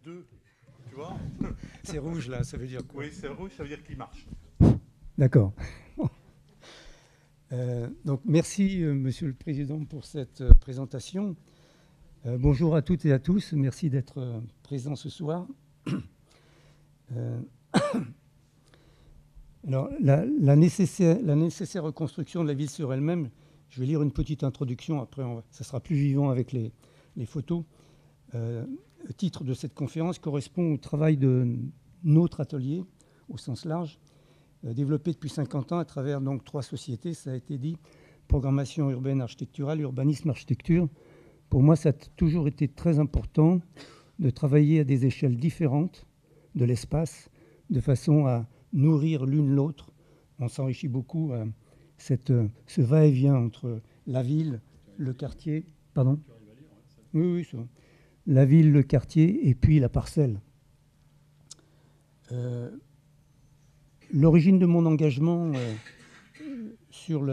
Deux, tu vois? C'est rouge là, ça veut dire quoi? Oui, c'est rouge, ça veut dire qu'il marche. D'accord. Donc merci Monsieur le Président pour cette présentation. Bonjour à toutes et à tous, merci d'être présents ce soir. Euh, alors la nécessaire reconstruction de la ville sur elle-même, je vais lire une petite introduction, après ça sera plus vivant avec les photos. Le titre de cette conférence correspond au travail de notre atelier, au sens large, développé depuis 50 ans à travers donc 3 sociétés, ça a été dit, programmation urbaine architecturale, urbanisme architecture. Pour moi, ça a toujours été très important de travailler à des échelles différentes de l'espace, de façon à nourrir l'une l'autre. On s'enrichit beaucoup à ce va-et-vient entre la ville, le quartier, pardon ? Oui, oui, ça. La ville, le quartier et puis la parcelle. L'origine de mon engagement sur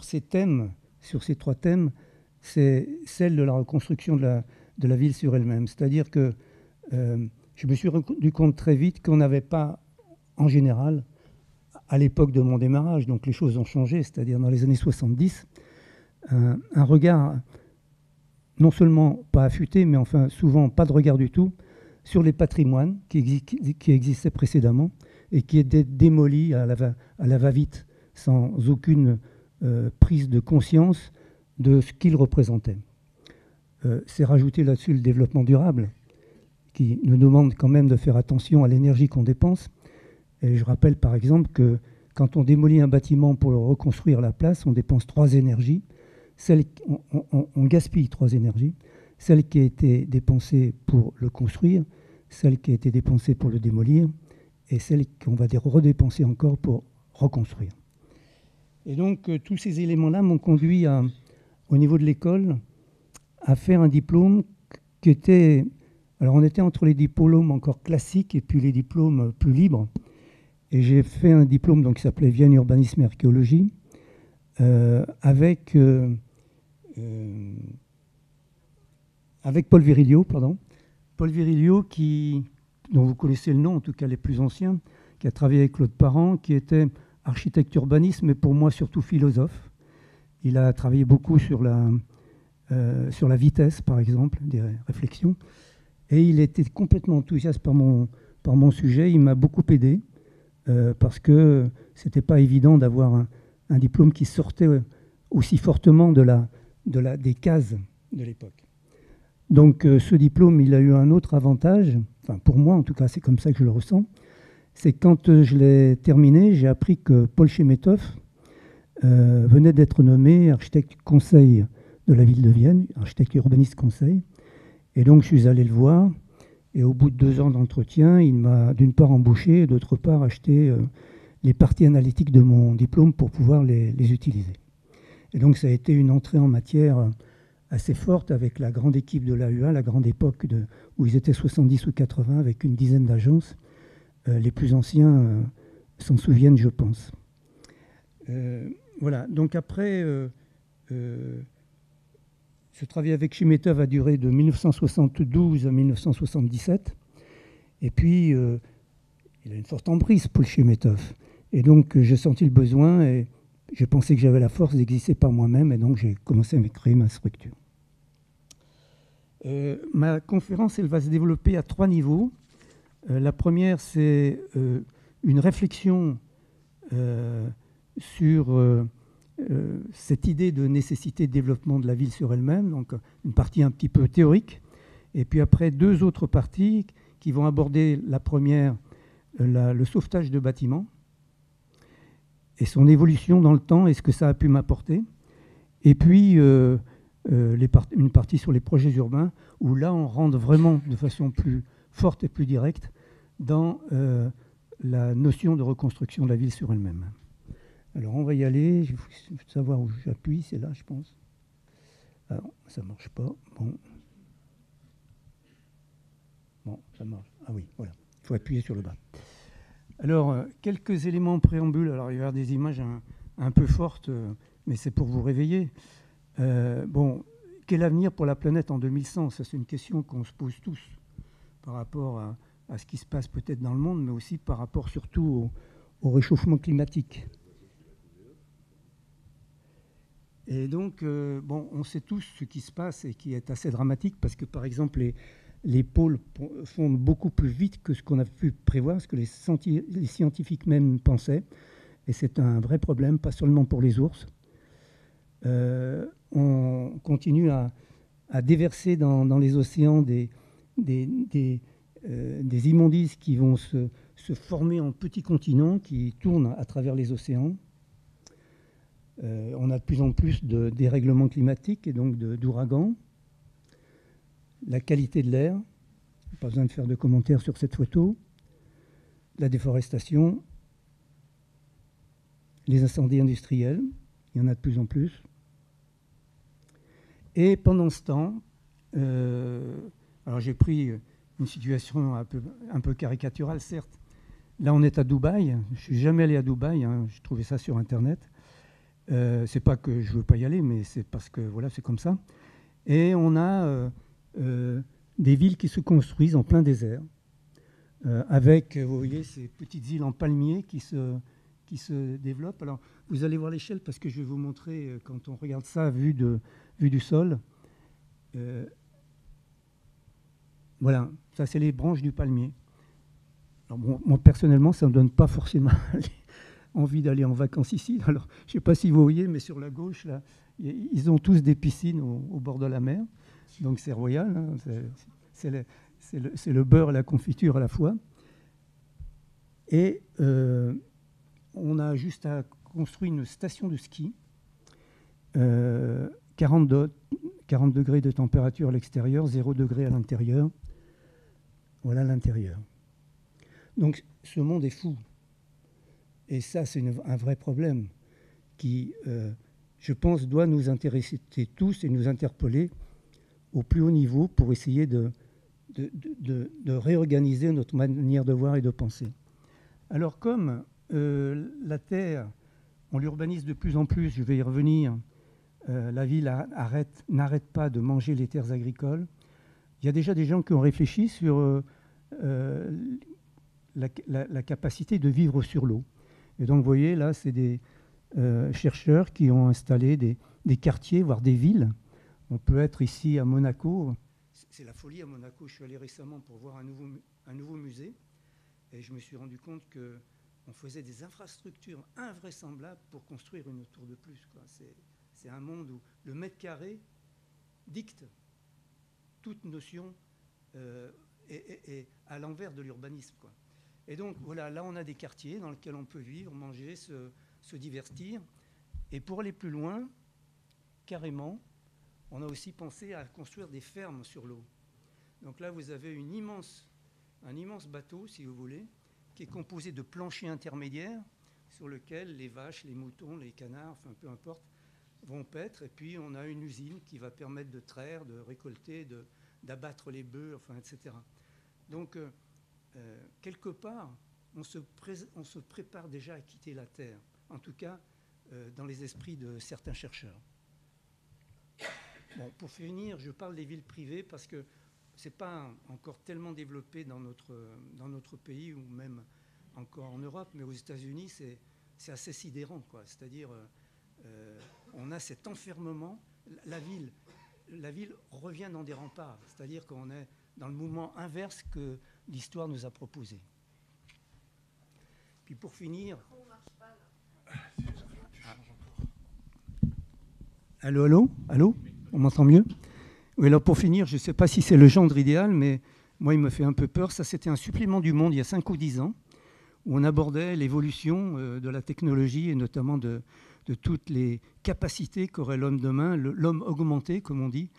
ces thèmes, sur ces 3 thèmes, c'est celle de la reconstruction de la ville sur elle-même. C'est-à-dire que je me suis rendu compte très vite qu'on n'avait pas, en général, à l'époque de mon démarrage, donc les choses ont changé, c'est-à-dire dans les années 70, un regard non seulement pas affûté, mais enfin souvent pas de regard du tout, sur les patrimoines qui existaient précédemment et qui étaient démolis à la va-vite, sans aucune prise de conscience de ce qu'ils représentaient. C'est rajouter là-dessus le développement durable, qui nous demande quand même de faire attention à l'énergie qu'on dépense. Et je rappelle par exemple que quand on démolit un bâtiment pour le reconstruire à la place, on dépense 3 énergies. On gaspille 3 énergies. Celle qui a été dépensée pour le construire, celle qui a été dépensée pour le démolir, et celle qu'on va redépenser encore pour reconstruire. Et donc, tous ces éléments-là m'ont conduit, au niveau de l'école, à faire un diplôme qui était... Alors, on était entre les diplômes encore classiques et puis les diplômes plus libres. Et j'ai fait un diplôme donc, qui s'appelait Vienne Urbanisme et Archéologie, avec Paul Virilio, pardon. Paul Virilio, dont vous connaissez le nom, en tout cas les plus anciens, qui a travaillé avec Claude Parent, qui était architecte urbaniste, mais pour moi surtout philosophe. Il a travaillé beaucoup sur la vitesse, par exemple, des réflexions. Et il était complètement enthousiaste par mon sujet. Il m'a beaucoup aidé, parce que ce n'était pas évident d'avoir un diplôme qui sortait aussi fortement des cases de l'époque. Donc ce diplôme, il a eu un autre avantage, enfin pour moi en tout cas, c'est comme ça que je le ressens, c'est quand je l'ai terminé, j'ai appris que Paul Chemetov venait d'être nommé architecte conseil de la ville de Vienne, architecte urbaniste conseil. Et donc je suis allé le voir, et au bout de 2 ans d'entretien, il m'a d'une part embauché, et d'autre part acheté les parties analytiques de mon diplôme pour pouvoir les utiliser. Et donc ça a été une entrée en matière assez forte avec la grande équipe de l'AUA, la grande époque où ils étaient 70 ou 80 avec une dizaine d'agences. Les plus anciens s'en souviennent, je pense. Voilà, donc après, ce travail avec Chemetov a duré de 1972 à 1977. Et puis, il a une forte emprise, Paul Chemetov. Et donc, j'ai senti le besoin et j'ai pensé que j'avais la force d'exister par moi-même. Et donc, j'ai commencé à créer ma structure. Ma conférence, elle va se développer à 3 niveaux. La première, c'est une réflexion sur cette idée de nécessité de développement de la ville sur elle-même, donc une partie un petit peu théorique, et puis après 2 autres parties qui vont aborder la première, le sauvetage de bâtiments et son évolution dans le temps et ce que ça a pu m'apporter, et puis une partie sur les projets urbains, où là on rentre vraiment de façon plus forte et plus directe dans la notion de reconstruction de la ville sur elle-même. Alors on va y aller, il faut savoir où j'appuie, c'est là je pense. Alors ça ne marche pas, bon ça marche, ah oui voilà, il faut appuyer sur le bas. Alors quelques éléments en préambule, alors il va y avoir des images un peu fortes, mais c'est pour vous réveiller. Quel avenir pour la planète en 2100? Ça c'est une question qu'on se pose tous. par rapport à ce qui se passe peut-être dans le monde, mais aussi par rapport surtout au réchauffement climatique. Et donc, bon, on sait tous ce qui se passe et qui est assez dramatique parce que, par exemple, les pôles fondent beaucoup plus vite que ce qu'on a pu prévoir, ce que les scientifiques même pensaient. Et c'est un vrai problème, pas seulement pour les ours. On continue à déverser dans les océans des immondices qui vont se former en petits continents qui tournent à travers les océans. On a de plus en plus de dérèglements climatiques et donc d'ouragans. La qualité de l'air, pas besoin de faire de commentaires sur cette photo. La déforestation, les incendies industriels, il y en a de plus en plus. Et pendant ce temps, alors j'ai pris une situation un peu caricaturale, certes. Là, on est à Dubaï. Je ne suis jamais allé à Dubaï. Hein. J'ai trouvé ça sur Internet. C'est pas que je veux pas y aller, mais c'est parce que voilà, c'est comme ça. Et on a des villes qui se construisent en plein désert, avec, vous voyez, ces petites îles en palmiers qui se développent. Alors, vous allez voir l'échelle parce que je vais vous montrer quand on regarde ça vue du sol. Voilà, ça c'est les branches du palmier. Alors, bon, moi personnellement, ça ne me donne pas forcément envie d'aller en vacances ici. Alors, je ne sais pas si vous voyez, mais sur la gauche, là, ils ont tous des piscines au bord de la mer. Donc c'est royal, hein. C'est le beurre et la confiture à la fois. Et on a juste à construire une station de ski, 40 degrés de température à l'extérieur, 0 degré à l'intérieur. Voilà l'intérieur. Donc ce monde est fou. Et ça, c'est un vrai problème qui, je pense, doit nous intéresser tous et nous interpeller au plus haut niveau pour essayer de réorganiser notre manière de voir et de penser. Alors comme la Terre, on l'urbanise de plus en plus, je vais y revenir, la ville n'arrête pas de manger les terres agricoles. Il y a déjà des gens qui ont réfléchi sur la capacité de vivre sur l'eau. Et donc vous voyez, là, c'est des chercheurs qui ont installé des quartiers, voire des villes. On peut être ici à Monaco. C'est la folie à Monaco. Je suis allé récemment pour voir un nouveau musée. Et je me suis rendu compte qu'on faisait des infrastructures invraisemblables pour construire une tour de plus, quoi. C'est un monde où le mètre carré dicte toute notion et à l'envers de l'urbanisme, quoi. Et donc, voilà, là, on a des quartiers dans lesquels on peut vivre, manger, se divertir. Et pour aller plus loin, carrément, on a aussi pensé à construire des fermes sur l'eau. Donc là, vous avez un immense bateau, si vous voulez, qui est composé de planchers intermédiaires sur lesquels les vaches, les moutons, les canards, enfin peu importe, vont paître. Et puis, on a une usine qui va permettre de traire, de récolter, d'abattre les bœufs, enfin, etc. Donc, quelque part, on se prépare déjà à quitter la Terre, en tout cas dans les esprits de certains chercheurs. Bon, pour finir, je parle des villes privées parce que ce n'est pas encore tellement développé dans notre pays ou même encore en Europe, mais aux États-Unis, c'est assez sidérant, quoi. C'est-à-dire, on a cet enfermement. La ville revient dans des remparts, c'est-à-dire qu'on est dans le mouvement inverse que l'histoire nous a proposé. Puis pour finir... Allô? On m'entend mieux? Oui, alors pour finir, je ne sais pas si c'est le gendre idéal, mais moi, il me fait un peu peur. Ça, c'était un supplément du Monde il y a 5 ou 10 ans, où on abordait l'évolution de la technologie et notamment de toutes les capacités qu'aurait l'homme demain, l'homme augmenté, comme on dit.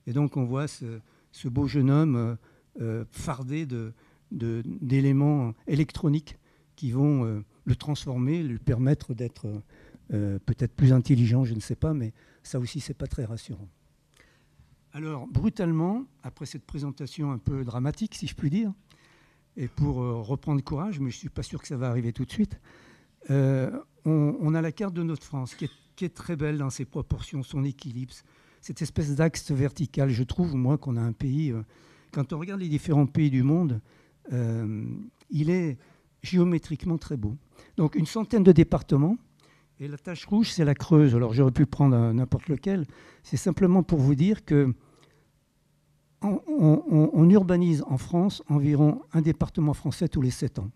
Et donc, on voit ce beau jeune homme fardé d'éléments électroniques qui vont le transformer, lui permettre d'être peut-être plus intelligent, je ne sais pas, mais ça aussi, ce n'est pas très rassurant. Alors, brutalement, après cette présentation un peu dramatique, si je puis dire, et pour reprendre courage, mais je ne suis pas sûr que ça va arriver tout de suite, on a la carte de notre France qui est très belle dans ses proportions, son équilibre, cette espèce d'axe vertical. Je trouve, moi, qu'on a un pays quand on regarde les différents pays du monde, il est géométriquement très beau. Donc une centaine de départements, et la tache rouge, c'est la Creuse. Alors j'aurais pu prendre n'importe lequel. C'est simplement pour vous dire que on urbanise en France environ un département français tous les 7 ans,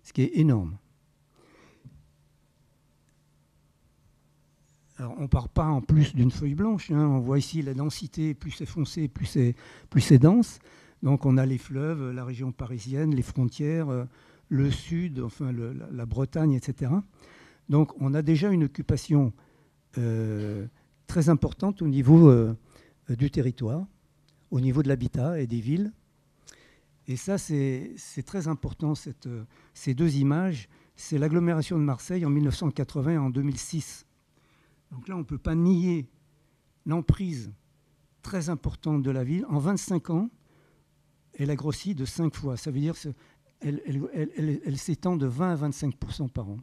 ce qui est énorme. Alors, on ne part pas en plus d'une feuille blanche. Hein. On voit ici la densité, plus c'est foncé, plus c'est dense. Donc on a les fleuves, la région parisienne, les frontières, le sud, enfin la Bretagne, etc. Donc on a déjà une occupation très importante au niveau du territoire, au niveau de l'habitat et des villes. Et ça, c'est très important, ces deux images. C'est l'agglomération de Marseille en 1980 et en 2006. Donc là, on ne peut pas nier l'emprise très importante de la ville. En 25 ans, elle a grossi de 5 fois. Ça veut dire qu'elle s'étend de 20 à 25% par an.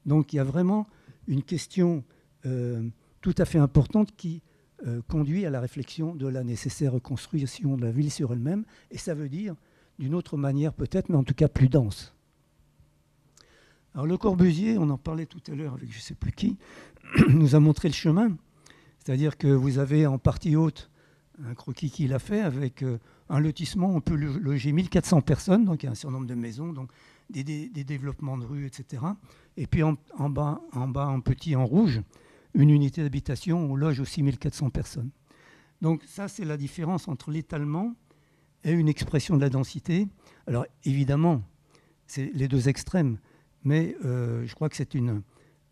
Donc il y a vraiment une question tout à fait importante qui conduit à la réflexion de la nécessaire reconstruction de la ville sur elle-même. Et ça veut dire, d'une autre manière peut-être, mais en tout cas plus dense. Alors Le Corbusier, on en parlait tout à l'heure avec je ne sais plus qui, nous a montré le chemin. C'est-à-dire que vous avez en partie haute un croquis qu'il a fait avec un lotissement, on peut loger 1400 personnes, donc il y a un certain nombre de maisons, donc des développements de rues, etc. Et puis en bas, en petit, en rouge, une unité d'habitation, on loge aussi 1400 personnes. Donc ça, c'est la différence entre l'étalement et une expression de la densité. Alors évidemment, c'est les deux extrêmes, mais je crois que c'est une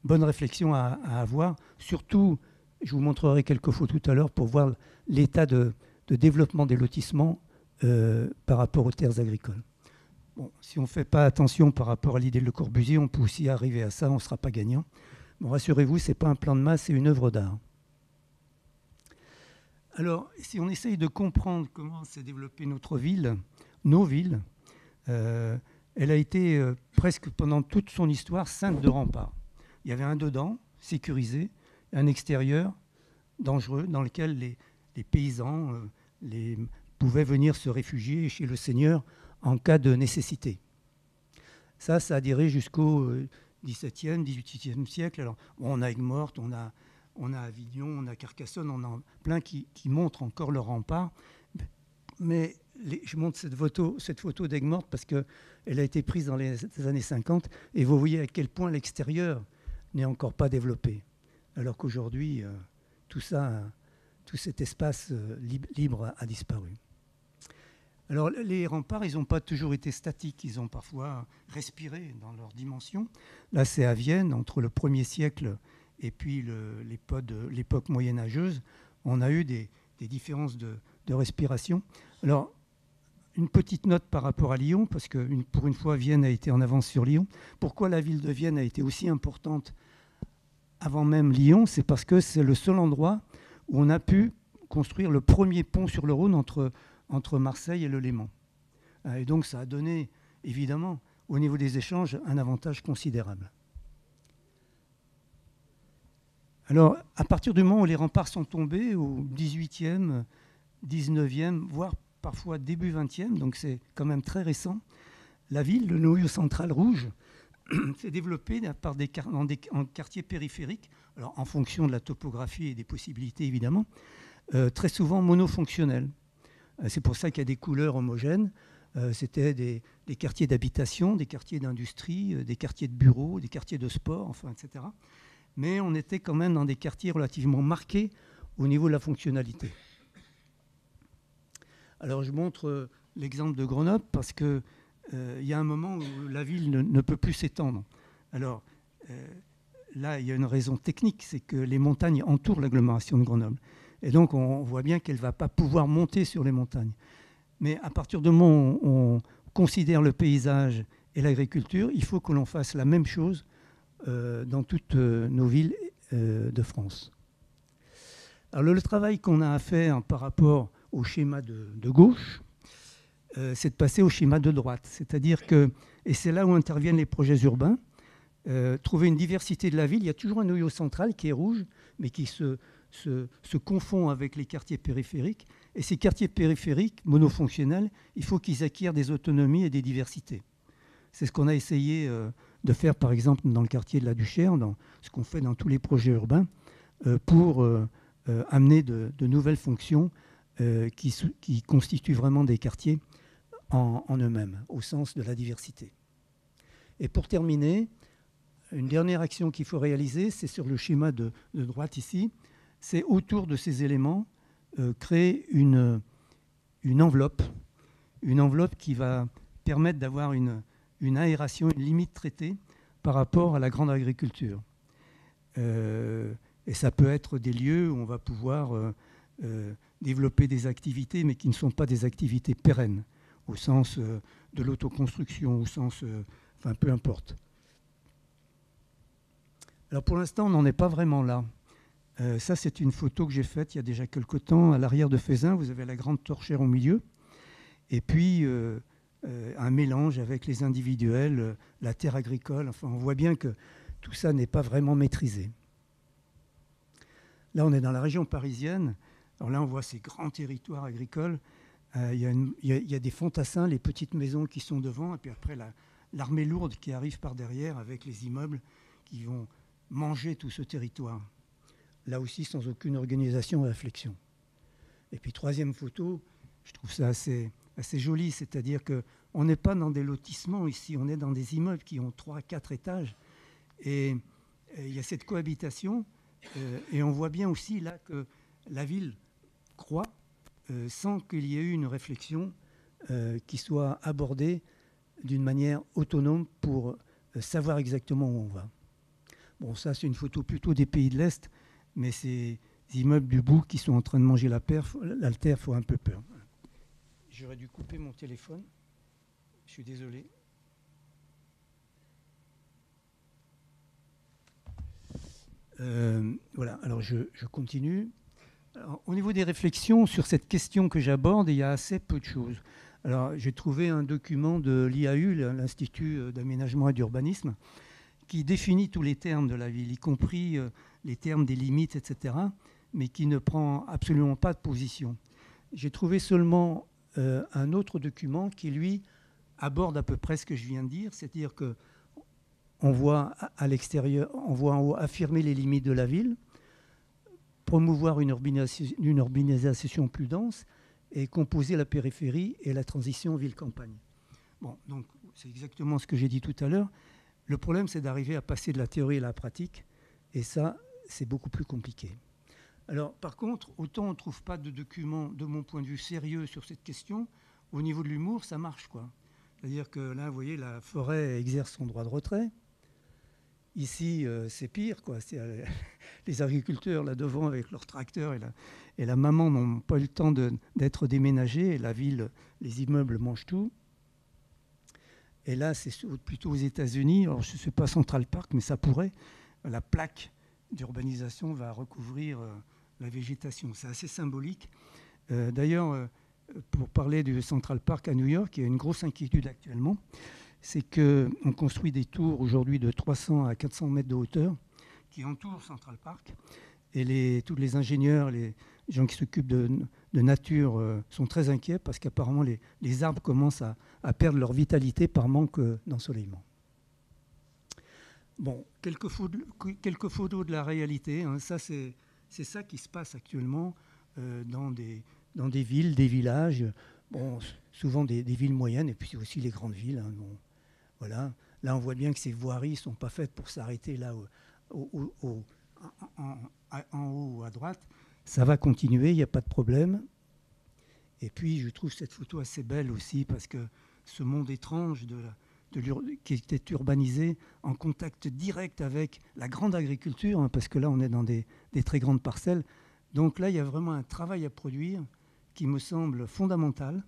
bonne réflexion à avoir. Surtout, je vous montrerai quelques photos tout à l'heure pour voir l'état de développement des lotissements par rapport aux terres agricoles. Bon, si on ne fait pas attention par rapport à l'idée de Le Corbusier, on peut aussi arriver à ça, on ne sera pas gagnant. Bon, rassurez-vous, ce n'est pas un plan de masse, c'est une œuvre d'art. Alors, si on essaye de comprendre comment s'est développée notre ville, nos villes, elle a été presque pendant toute son histoire ceinte de remparts. Il y avait un dedans, sécurisé, un extérieur, dangereux, dans lequel les paysans pouvaient venir se réfugier chez le seigneur en cas de nécessité. Ça a duré jusqu'au XVIIe, XVIIIe siècle. Alors, bon, on a Aigues-Mortes, on a Avignon, on a Carcassonne, on a plein qui montrent encore leur rempart. Mais je montre cette photo d'Aigues-Mortes parce qu'elle a été prise dans les années 50 et vous voyez à quel point l'extérieur n'est encore pas développé. Alors qu'aujourd'hui, tout cet espace libre a disparu. Alors les remparts, ils n'ont pas toujours été statiques, ils ont parfois respiré dans leur dimension. Là, c'est à Vienne, entre le 1er siècle et puis l'époque moyenâgeuse, on a eu des différences de respiration. Alors, une petite note par rapport à Lyon, parce que pour une fois, Vienne a été en avance sur Lyon. Pourquoi la ville de Vienne a été aussi importante avant même Lyon? C'est parce que c'est le seul endroit où on a pu construire le premier pont sur le Rhône entre Marseille et le Léman. Et donc ça a donné, évidemment, au niveau des échanges, un avantage considérable. Alors, à partir du moment où les remparts sont tombés, au 18e, 19e, voire parfois début 20e, donc c'est quand même très récent, la ville, le noyau central rouge, s'est développé en quartiers périphériques, alors en fonction de la topographie et des possibilités évidemment, très souvent monofonctionnels. C'est pour ça qu'il y a des couleurs homogènes. C'était des quartiers d'habitation, des quartiers d'industrie, des quartiers de bureaux, des quartiers de sport, enfin, etc. Mais on était quand même dans des quartiers relativement marqués au niveau de la fonctionnalité. Alors je montre l'exemple de Grenoble parce qu'il y a un moment où la ville ne peut plus s'étendre. Alors là, il y a une raison technique, c'est que les montagnes entourent l'agglomération de Grenoble. Et donc on voit bien qu'elle ne va pas pouvoir monter sur les montagnes. Mais à partir du moment où on considère le paysage et l'agriculture, il faut que l'on fasse la même chose dans toutes nos villes de France. Alors le travail qu'on a à faire par rapport au schéma de gauche, c'est de passer au schéma de droite. C'est-à-dire que, et c'est là où interviennent les projets urbains, trouver une diversité de la ville. Il y a toujours un noyau central qui est rouge, mais qui se se confond avec les quartiers périphériques. Et ces quartiers périphériques, monofonctionnels, il faut qu'ils acquièrent des autonomies et des diversités. C'est ce qu'on a essayé de faire, par exemple, dans le quartier de la Duchère, dans ce qu'on fait dans tous les projets urbains, pour amener de nouvelles fonctions qui constituent vraiment des quartiers en eux-mêmes, au sens de la diversité. Et pour terminer, une dernière action qu'il faut réaliser, c'est sur le schéma de droite ici, c'est autour de ces éléments créer une enveloppe qui va permettre d'avoir une aération, une limite traitée par rapport à la grande agriculture. Et ça peut être des lieux où on va pouvoir développer des activités, mais qui ne sont pas des activités pérennes, au sens de l'autoconstruction, au sens... enfin, peu importe. Alors pour l'instant, on n'en est pas vraiment là. Ça, c'est une photo que j'ai faite il y a déjà quelque temps. À l'arrière de Fézin, vous avez la grande torchère au milieu. Et puis, un mélange avec les individuels, la terre agricole. Enfin, on voit bien que tout ça n'est pas vraiment maîtrisé. Là, on est dans la région parisienne. Alors là, on voit ces grands territoires agricoles. Il y a des fantassins, les petites maisons qui sont devant. Et puis après, l'armée lourde qui arrive par derrière avec les immeubles qui vont manger tout ce territoire. Là aussi, sans aucune organisation et réflexion. Et puis, troisième photo, je trouve ça assez joli, c'est-à dire qu'on n'est pas dans des lotissements ici, on est dans des immeubles qui ont 3-4 étages. Et il y a cette cohabitation, et on voit bien aussi là que la ville croît sans qu'il y ait eu une réflexion qui soit abordée d'une manière autonome pour savoir exactement où on va. Bon, ça, c'est une photo plutôt des pays de l'Est, mais ces immeubles du bout qui sont en train de manger l'altère font un peu peur. J'aurais dû couper mon téléphone. Je suis désolé. Voilà, alors je continue. Alors, au niveau des réflexions sur cette question que j'aborde, il y a assez peu de choses. Alors, j'ai trouvé un document de l'IAU, l'Institut d'aménagement et d'urbanisme, qui définit tous les termes de la ville, y compris les termes des limites, etc., mais qui ne prend absolument pas de position. J'ai trouvé seulement un autre document qui, lui, aborde à peu près ce que je viens de dire, c'est-à-dire qu'on voit à l'extérieur, on voit en haut affirmer les limites de la ville, promouvoir une urbanisation plus dense et composer la périphérie et la transition ville-campagne. Bon, donc c'est exactement ce que j'ai dit tout à l'heure. Le problème, c'est d'arriver à passer de la théorie à la pratique, et ça, c'est beaucoup plus compliqué. Alors, par contre, autant on ne trouve pas de document, de mon point de vue, sérieux sur cette question, au niveau de l'humour, ça marche, quoi. C'est-à-dire que là, vous voyez, la forêt exerce son droit de retrait. Ici, c'est pire, quoi. Les agriculteurs, là devant, avec leurs tracteurs, et la maman n'ont pas eu le temps d'être déménagés, et la ville, les immeubles mangent tout. Et là, c'est plutôt aux États-Unis. Alors, je ne sais pas Central Park, mais ça pourrait. La plaque d'urbanisation va recouvrir la végétation. C'est assez symbolique. D'ailleurs, pour parler du Central Park à New York, il y a une grosse inquiétude actuellement. C'est qu'on construit des tours aujourd'hui de 300 à 400 mètres de hauteur qui entourent Central Park. Et tous les ingénieurs, les gens qui s'occupent de nature sont très inquiets parce qu'apparemment les arbres commencent à perdre leur vitalité par manque d'ensoleillement. Bon, quelques photos de la réalité. Hein, ça, c'est ça qui se passe actuellement dans des villes, des villages, bon, souvent des villes moyennes et puis aussi les grandes villes. Hein, bon, voilà. Là, on voit bien que ces voiries ne sont pas faites pour s'arrêter là en haut ou à droite. Ça va continuer, il n'y a pas de problème. Et puis, je trouve cette photo assez belle aussi parce que ce monde étrange qui était urbanisé en contact direct avec la grande agriculture, hein, parce que là, on est dans des très grandes parcelles. Donc là, il y a vraiment un travail à produire qui me semble fondamental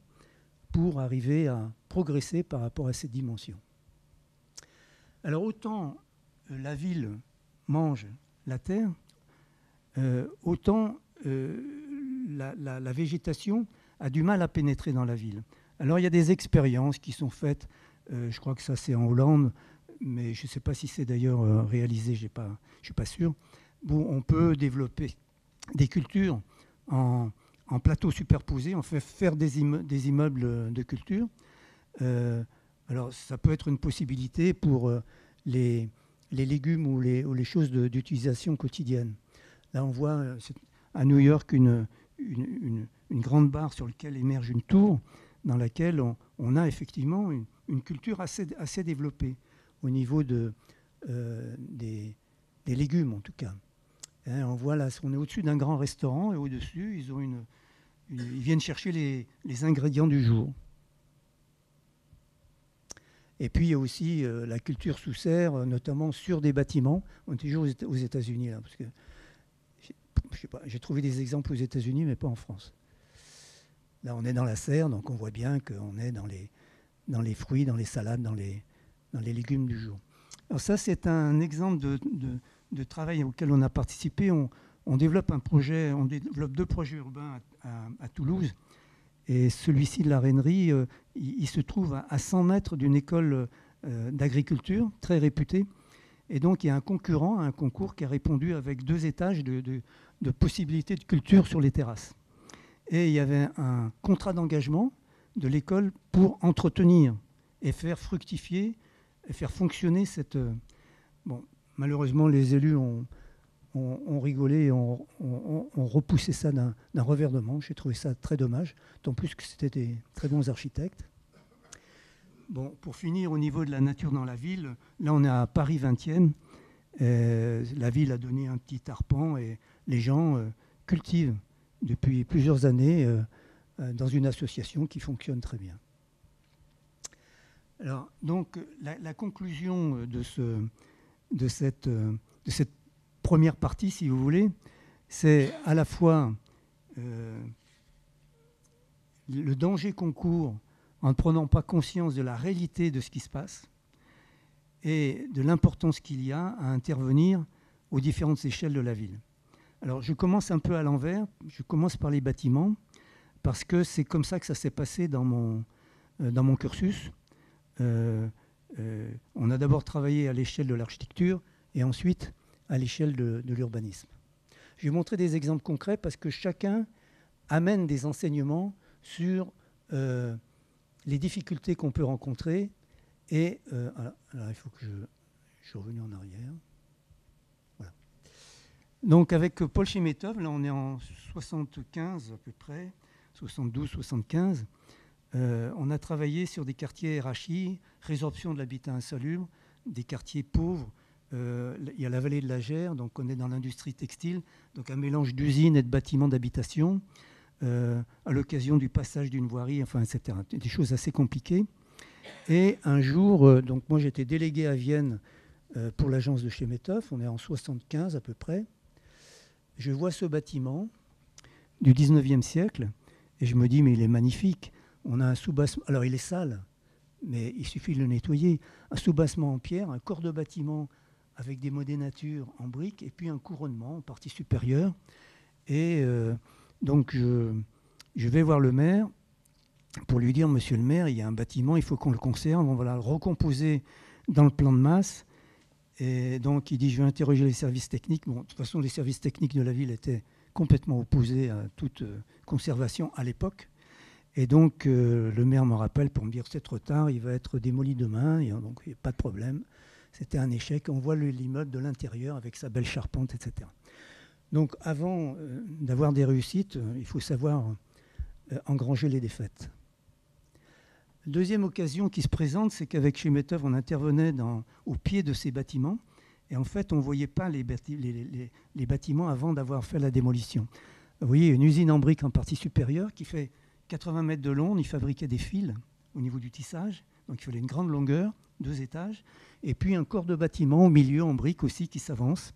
pour arriver à progresser par rapport à cette dimension. Alors, autant la ville mange la terre, autant la végétation a du mal à pénétrer dans la ville. Alors il y a des expériences qui sont faites, je crois que ça c'est en Hollande, mais je ne sais pas si c'est d'ailleurs réalisé, je ne suis pas sûr. Bon, on peut développer des cultures en plateaux superposés, on fait faire des immeubles de culture. Alors ça peut être une possibilité pour les légumes ou les choses d'utilisation quotidienne. Là on voit à New York une grande barre sur laquelle émerge une tour dans laquelle on a effectivement une culture assez développée au niveau des légumes en tout cas. Hein, on voit là, on est au-dessus d'un grand restaurant et au-dessus ils viennent chercher les ingrédients du jour. Et puis il y a aussi la culture sous serre, notamment sur des bâtiments. On est toujours aux États-Unis là, parce que je sais pas, j'ai trouvé des exemples aux États-Unis, mais pas en France. Là, on est dans la serre, donc on voit bien qu'on est dans les fruits, dans les salades, dans les légumes du jour. Alors ça, c'est un exemple de travail auquel on a participé. On développe deux projets urbains à Toulouse. Et celui-ci de la Rainerie, il se trouve à 100 mètres d'une école d'agriculture très réputée. Et donc, il y a un concurrent à un concours qui a répondu avec 2 étages de possibilités de culture sur les terrasses. Et il y avait un contrat d'engagement de l'école pour entretenir et faire fructifier et faire fonctionner cette... Bon, malheureusement, les élus ont rigolé et ont repoussé ça d'un revers de manche. J'ai trouvé ça très dommage, d'autant plus que c'était des très bons architectes. Bon, pour finir, au niveau de la nature dans la ville, là on est à Paris 20e. La ville a donné un petit arpent et les gens cultivent depuis plusieurs années dans une association qui fonctionne très bien. Alors, donc, la conclusion de cette première partie, si vous voulez, c'est à la fois le danger qu'on court en ne prenant pas conscience de la réalité de ce qui se passe et de l'importance qu'il y a à intervenir aux différentes échelles de la ville. Alors, je commence un peu à l'envers, je commence par les bâtiments, parce que c'est comme ça que ça s'est passé dans mon cursus. On a d'abord travaillé à l'échelle de l'architecture et ensuite à l'échelle de l'urbanisme. Je vais montrer des exemples concrets parce que chacun amène des enseignements sur les difficultés qu'on peut rencontrer. Et alors il faut que je suis revenu en arrière. Voilà. Donc avec Paul Chemetov, là on est en 75 à peu près, 72, 75. On a travaillé sur des quartiers RHI, résorption de l'habitat insalubre, des quartiers pauvres. Il y a la vallée de la Gère, donc on est dans l'industrie textile, donc un mélange d'usines et de bâtiments d'habitation, à l'occasion du passage d'une voirie, enfin, etc. Des choses assez compliquées. Et un jour, donc moi j'étais délégué à Vienne pour l'agence de Chemetov, on est en 75 à peu près. Je vois ce bâtiment du 19e siècle et je me dis, mais il est magnifique. On a un sous-bassement, alors il est sale, mais il suffit de le nettoyer. Un sous-bassement en pierre, un corps de bâtiment avec des modénatures en briques et puis un couronnement en partie supérieure. Et donc je vais voir le maire pour lui dire, monsieur le maire, il y a un bâtiment, il faut qu'on le conserve, on va le recomposer dans le plan de masse. Et donc il dit, je vais interroger les services techniques. Bon, de toute façon, les services techniques de la ville étaient complètement opposés à toute conservation à l'époque. Et donc le maire me rappelle pour me dire, c'est trop tard, il va être démoli demain, et donc il n'y a pas de problème. C'était un échec. On voit l'immeuble de l'intérieur avec sa belle charpente, etc. Donc avant d'avoir des réussites, il faut savoir engranger les défaites. Deuxième occasion qui se présente, c'est qu'avec Chemetov, on intervenait au pied de ces bâtiments. Et en fait, on ne voyait pas les bâtiments avant d'avoir fait la démolition. Vous voyez, une usine en briques en partie supérieure qui fait 80 mètres de long. On y fabriquait des fils au niveau du tissage. Donc il fallait une grande longueur, 2 étages. Et puis un corps de bâtiment au milieu en briques aussi qui s'avance.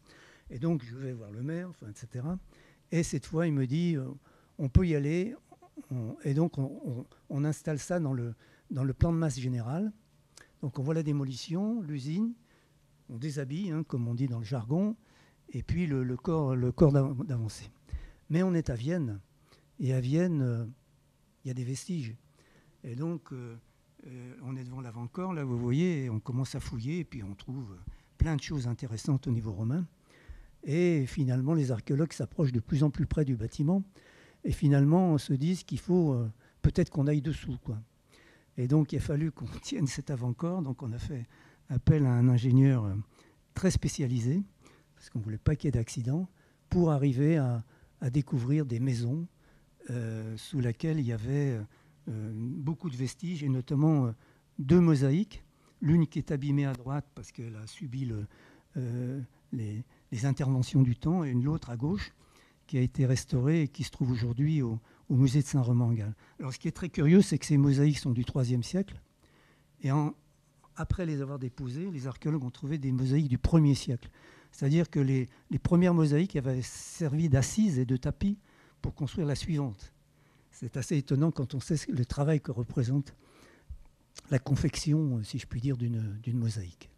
Et donc je vais voir le maire, enfin, etc. Et cette fois, il me dit, on peut y aller. Et donc on installe ça dans le plan de masse général. Donc on voit la démolition, l'usine, on déshabille, hein, comme on dit dans le jargon, et puis le corps d'avancée. Mais on est à Vienne, et à Vienne, il y a des vestiges. Et donc on est devant l'avant-corps, là vous voyez, et on commence à fouiller, et puis on trouve plein de choses intéressantes au niveau romain. Et finalement, les archéologues s'approchent de plus en plus près du bâtiment. Et finalement, on se dit qu'il faut peut-être qu'on aille dessous, quoi. Et donc, il a fallu qu'on tienne cet avant-corps. Donc, on a fait appel à un ingénieur très spécialisé, parce qu'on ne voulait pas qu'il y ait d'accident, pour arriver à découvrir des maisons sous lesquelles il y avait beaucoup de vestiges, et notamment 2 mosaïques. L'une qui est abîmée à droite parce qu'elle a subi les interventions du temps, et l'autre à gauche qui a été restaurée et qui se trouve aujourd'hui au musée de Saint-Romain-en-Galles. Alors, ce qui est très curieux, c'est que ces mosaïques sont du IIIe siècle. Et après les avoir déposées, les archéologues ont trouvé des mosaïques du 1er siècle. C'est-à-dire que les premières mosaïques avaient servi d'assises et de tapis pour construire la suivante. C'est assez étonnant quand on sait le travail que représente la confection, si je puis dire, d'une mosaïque.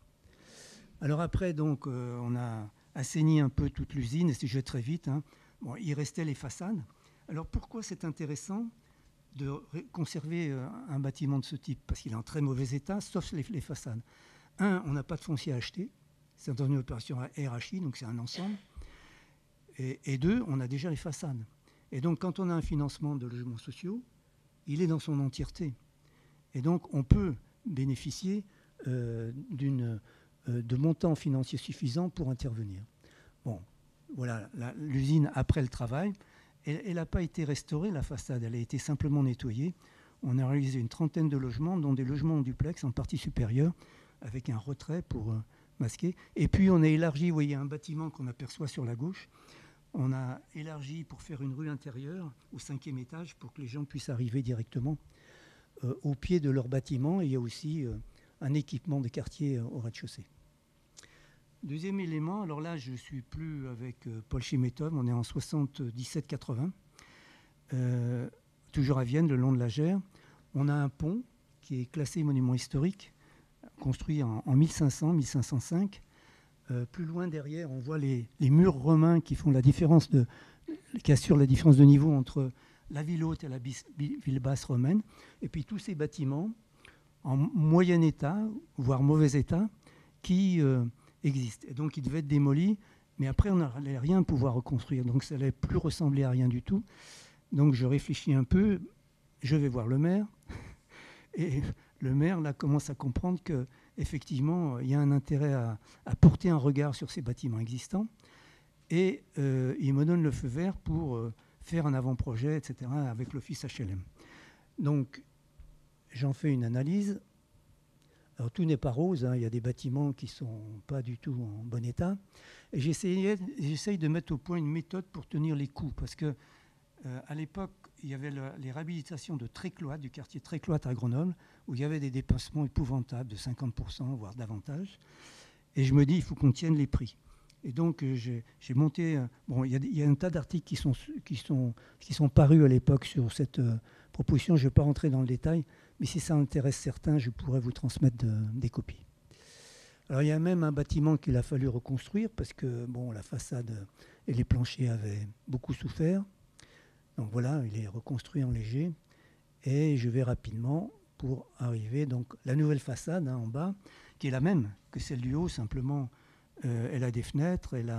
Alors après, donc, on a assaini un peu toute l'usine, et si je vais très vite, hein. Bon, il restait les façades. Alors pourquoi c'est intéressant de conserver un bâtiment de ce type? Parce qu'il est en très mauvais état, sauf les façades. Un, on n'a pas de foncier à acheter. C'est dans une opération RHI, donc c'est un ensemble. Et deux, on a déjà les façades. Et donc, quand on a un financement de logements sociaux, il est dans son entièreté. Et donc, on peut bénéficier de montants financiers suffisants pour intervenir. Bon, voilà, l'usine, après le travail, elle n'a pas été restaurée, la façade, elle a été simplement nettoyée. On a réalisé une 30aine de logements, dont des logements en duplex en partie supérieure, avec un retrait pour masquer. Et puis, on a élargi, vous voyez, un bâtiment qu'on aperçoit sur la gauche. On a élargi pour faire une rue intérieure au 5e étage pour que les gens puissent arriver directement au pied de leur bâtiment. Et il y a aussi un équipement de quartier au rez-de-chaussée. Deuxième élément, alors là, je ne suis plus avec Paul Chimetov, on est en 77-80, toujours à Vienne, le long de la Gère. On a un pont qui est classé monument historique, construit en 1500-1505. Plus loin derrière, on voit les murs romains qui font la différence qui assurent la différence de niveau entre la ville haute et la ville basse romaine. Et puis tous ces bâtiments en moyen état, voire mauvais état, qui existent. Et donc ils devaient être démolis, mais après on n'allait rien pouvoir reconstruire. Donc ça n'allait plus ressembler à rien du tout. Donc je réfléchis un peu, je vais voir le maire, et le maire là commence à comprendre que effectivement, il y a un intérêt à porter un regard sur ces bâtiments existants. Et il me donne le feu vert pour faire un avant-projet, etc., avec l'office HLM. Donc, j'en fais une analyse. Alors, tout n'est pas rose, hein. Il y a des bâtiments qui ne sont pas du tout en bon état. Et j'essaye de mettre au point une méthode pour tenir les coûts. Parce que à l'époque, il y avait les réhabilitations de Trécloître, du quartier Trécloître à Grenoble, où il y avait des dépassements épouvantables de 50%, voire davantage. Et je me dis, il faut qu'on tienne les prix. Et donc, j'ai monté... bon, il y a un tas d'articles qui sont parus à l'époque sur cette proposition. Je ne vais pas rentrer dans le détail, mais si ça intéresse certains, je pourrais vous transmettre des copies. Alors, il y a même un bâtiment qu'il a fallu reconstruire, parce que bon, la façade et les planchers avaient beaucoup souffert. Donc voilà, il est reconstruit en léger. Et je vais rapidement pour arriver. Donc la nouvelle façade en bas, qui est la même que celle du haut, simplement elle a des fenêtres, elle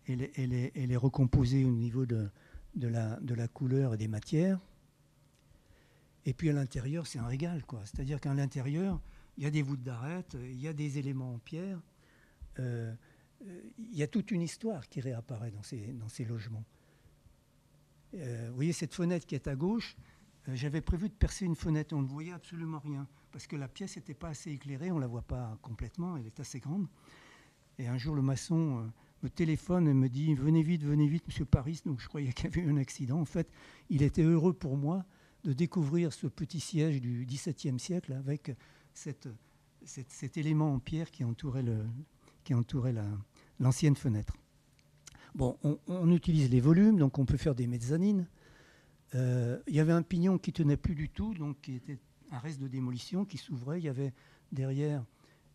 est recomposée au niveau de la couleur et des matières. Et puis à l'intérieur, c'est un régal, quoi. C'est-à-dire qu'à l'intérieur, il y a des voûtes d'arête, il y a des éléments en pierre. Il y a toute une histoire qui réapparaît dans ces logements. Vous voyez cette fenêtre qui est à gauche, j'avais prévu de percer une fenêtre, on ne voyait absolument rien, parce que la pièce n'était pas assez éclairée, on ne la voit pas complètement, elle est assez grande. Et un jour, le maçon me téléphone et me dit « Venez vite, monsieur Paris ». Donc je croyais qu'il y avait eu un accident. En fait, il était heureux pour moi de découvrir ce petit siège du XVIIe siècle avec cet élément en pierre qui entourait l'ancienne fenêtre. Bon, on utilise les volumes, donc on peut faire des mezzanines. Il y avait un pignon qui ne tenait plus du tout, donc qui était un reste de démolition qui s'ouvrait. Il y avait derrière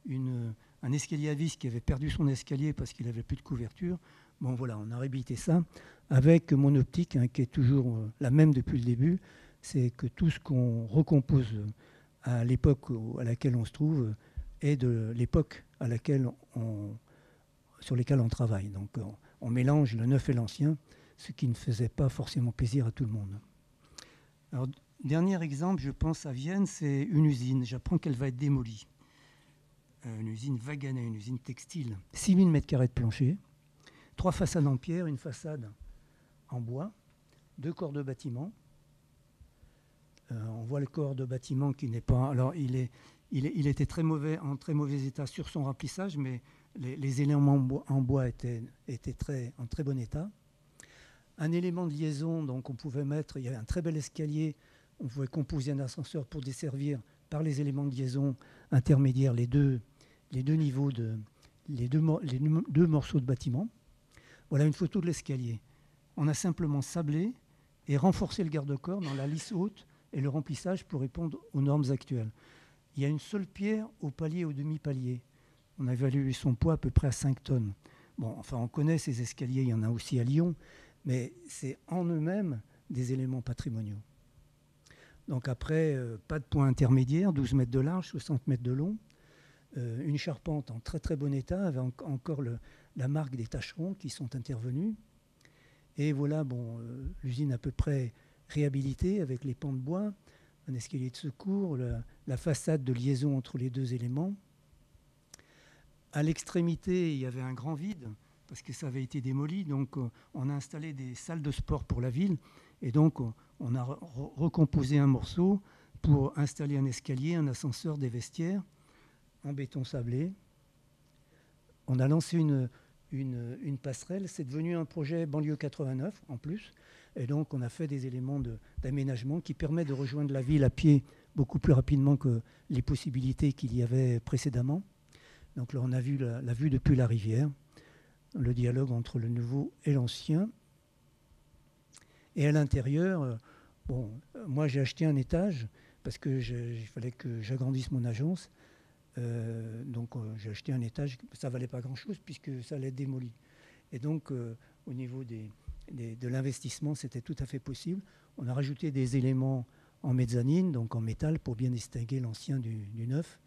un escalier à vis qui avait perdu son escalier parce qu'il n'avait plus de couverture. Bon, voilà, on a réhabilité ça avec mon optique, hein, qui est toujours la même depuis le début. C'est que tout ce qu'on recompose à l'époque à laquelle on se trouve est de l'époque sur laquelle on travaille. Donc, on mélange le neuf et l'ancien, ce qui ne faisait pas forcément plaisir à tout le monde. Alors, dernier exemple, je pense à Vienne, c'est une usine. J'apprends qu'elle va être démolie. Une usine Wagener, une usine textile. 6000 m² de plancher, 3 façades en pierre, une façade en bois, 2 corps de bâtiment. On voit le corps de bâtiment qui n'est pas... Alors, il était en très mauvais état sur son remplissage, mais les éléments en bois étaient en très bon état. Un élément de liaison, donc on pouvait mettre... Il y avait un très bel escalier. On pouvait composer un ascenseur pour desservir par les éléments de liaison intermédiaires les deux morceaux de bâtiment. Voilà une photo de l'escalier. On a simplement sablé et renforcé le garde-corps dans la lisse haute et le remplissage pour répondre aux normes actuelles. Il y a une seule pierre au palier et au demi-palier. On a évalué son poids à peu près à 5 tonnes. Bon, enfin, on connaît ces escaliers, il y en a aussi à Lyon, mais c'est en eux-mêmes des éléments patrimoniaux. Donc après, pas de point intermédiaire, 12 mètres de large, 60 mètres de long, une charpente en très très bon état, avec encore la marque des tâcherons qui sont intervenus. Et voilà, bon, l'usine à peu près réhabilitée avec les pans de bois, un escalier de secours, la façade de liaison entre les deux éléments. À l'extrémité, il y avait un grand vide parce que ça avait été démoli. Donc, on a installé des salles de sport pour la ville. Et donc, on a recomposé un morceau pour installer un escalier, un ascenseur, des vestiaires en béton sablé. On a lancé une passerelle. C'est devenu un projet banlieue 89 en plus. Et donc, on a fait des éléments d'aménagement qui permettent de rejoindre la ville à pied beaucoup plus rapidement que les possibilités qu'il y avait précédemment. Donc là, on a vu la vue depuis la rivière, le dialogue entre le nouveau et l'ancien. Et à l'intérieur, moi, j'ai acheté un étage parce qu'il fallait que j'agrandisse mon agence. Donc, j'ai acheté un étage. Ça ne valait pas grand-chose puisque ça allait être démoli. Et donc, au niveau de l'investissement, c'était tout à fait possible. On a rajouté des éléments en mezzanine, donc en métal, pour bien distinguer l'ancien du neuf.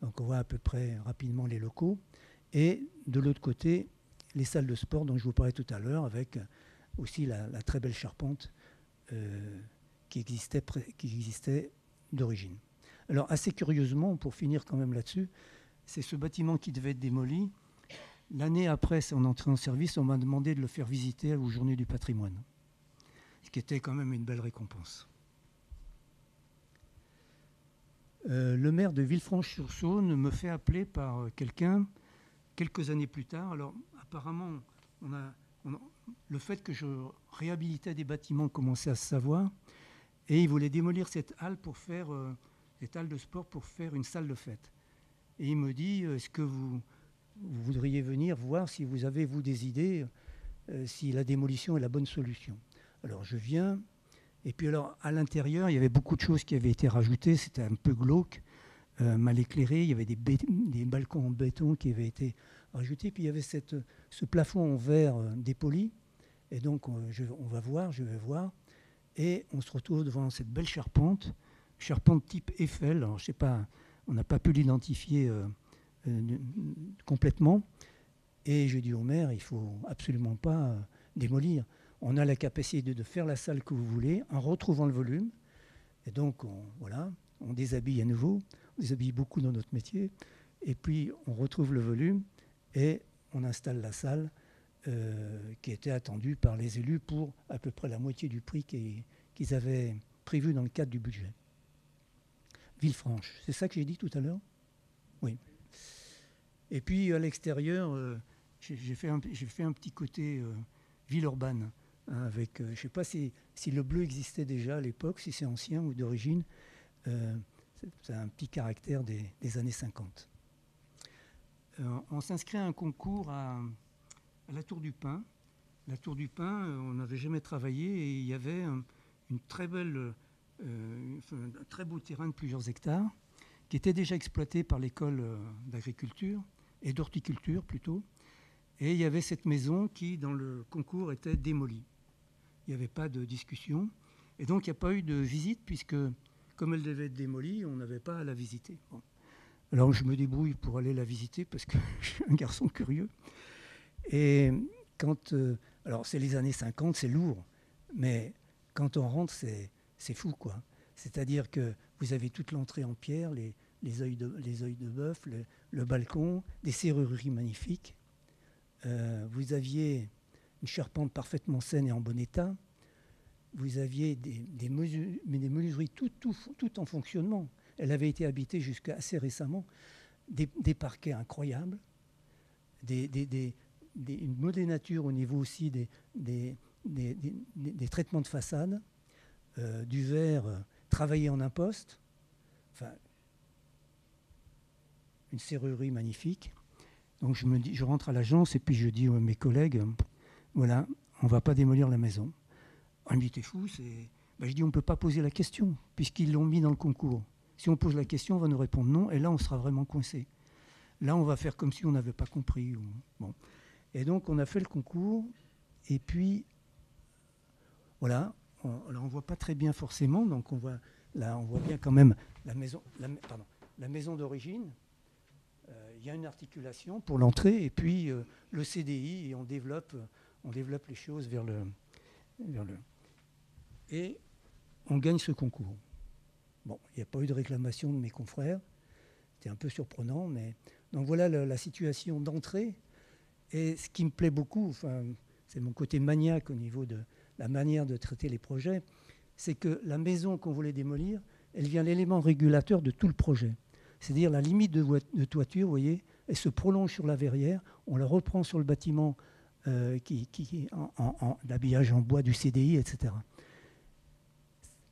Donc on voit à peu près rapidement les locaux. Et de l'autre côté, les salles de sport dont je vous parlais tout à l'heure, avec aussi la très belle charpente qui existait d'origine. Alors assez curieusement, pour finir quand même là-dessus, c'est ce bâtiment qui devait être démoli. L'année après son entrée en service, on m'a demandé de le faire visiter aux Journées du patrimoine, ce qui était quand même une belle récompense. Le maire de Villefranche-sur-Saône me fait appeler par quelqu'un quelques années plus tard. Alors apparemment, le fait que je réhabilitais des bâtiments commençait à se savoir, et il voulait démolir cette halle cette halle de sport pour faire une salle de fête. Et il me dit, est-ce que vous voudriez venir voir si vous avez, vous, des idées, si la démolition est la bonne solution. Alors je viens, et puis alors à l'intérieur, il y avait beaucoup de choses qui avaient été rajoutées, c'était un peu glauque, mal éclairé, il y avait des balcons en béton qui avaient été rajoutés, puis il y avait ce plafond en verre dépoli, et donc je vais voir, et on se retrouve devant cette belle charpente type Eiffel. Alors je sais pas, on n'a pas pu l'identifier complètement, et je dis au maire, il ne faut absolument pas démolir. On a la capacité de faire la salle que vous voulez en retrouvant le volume. Et donc, on déshabille à nouveau. On déshabille beaucoup dans notre métier. Et puis, on retrouve le volume et on installe la salle qui était attendue par les élus pour à peu près la moitié du prix qu'ils avaient prévu dans le cadre du budget. Villefranche, c'est ça que j'ai dit tout à l'heure ? Oui. Et puis, à l'extérieur, j'ai fait un petit côté ville urbaine. Avec, je ne sais pas si le bleu existait déjà à l'époque, si c'est ancien ou d'origine. C'est un petit caractère des années 50. On s'inscrit à un concours à la Tour du Pin. La Tour du Pin, on n'avait jamais travaillé et il y avait un très beau terrain de plusieurs hectares qui était déjà exploité par l'école d'agriculture et d'horticulture plutôt. Et il y avait cette maison qui, dans le concours, était démolie. Il n'y avait pas de discussion. Et donc, il n'y a pas eu de visite, puisque, comme elle devait être démolie, on n'avait pas à la visiter. Bon. Alors, je me débrouille pour aller la visiter, parce que je suis un garçon curieux. Et alors c'est les années 50, c'est lourd, mais quand on rentre, c'est fou, quoi. C'est-à-dire que vous avez toute l'entrée en pierre, les œils de bœuf, le balcon, des serrureries magnifiques. Vous aviez une charpente parfaitement saine et en bon état. Vous aviez des menuiseries tout en fonctionnement. Elle avait été habitée jusqu'à assez récemment. Des parquets incroyables, une modénature au niveau aussi des traitements de façade, du verre travaillé en imposte, enfin, une serrurerie magnifique. Donc je rentre à l'agence et puis je dis à mes collègues, voilà, on ne va pas démolir la maison. On me dit, t'es fou, je dis, on ne peut pas poser la question, puisqu'ils l'ont mis dans le concours. Si on pose la question, on va nous répondre non, et là, on sera vraiment coincé. Là, on va faire comme si on n'avait pas compris. Bon. Et donc, on a fait le concours, et puis, voilà, on ne voit pas très bien forcément, donc on voit bien quand même la maison d'origine. Il y a une articulation pour l'entrée, et puis le CDI, et on développe les choses vers le... Et on gagne ce concours. Bon, il n'y a pas eu de réclamation de mes confrères. C'était un peu surprenant, mais... Donc voilà la situation d'entrée. Et ce qui me plaît beaucoup, enfin, c'est mon côté maniaque au niveau de la manière de traiter les projets, c'est que la maison qu'on voulait démolir, elle devient l'élément régulateur de tout le projet. C'est-à-dire la limite de toiture, vous voyez, elle se prolonge sur la verrière, on la reprend sur le bâtiment d'habillage en bois du CDI, etc.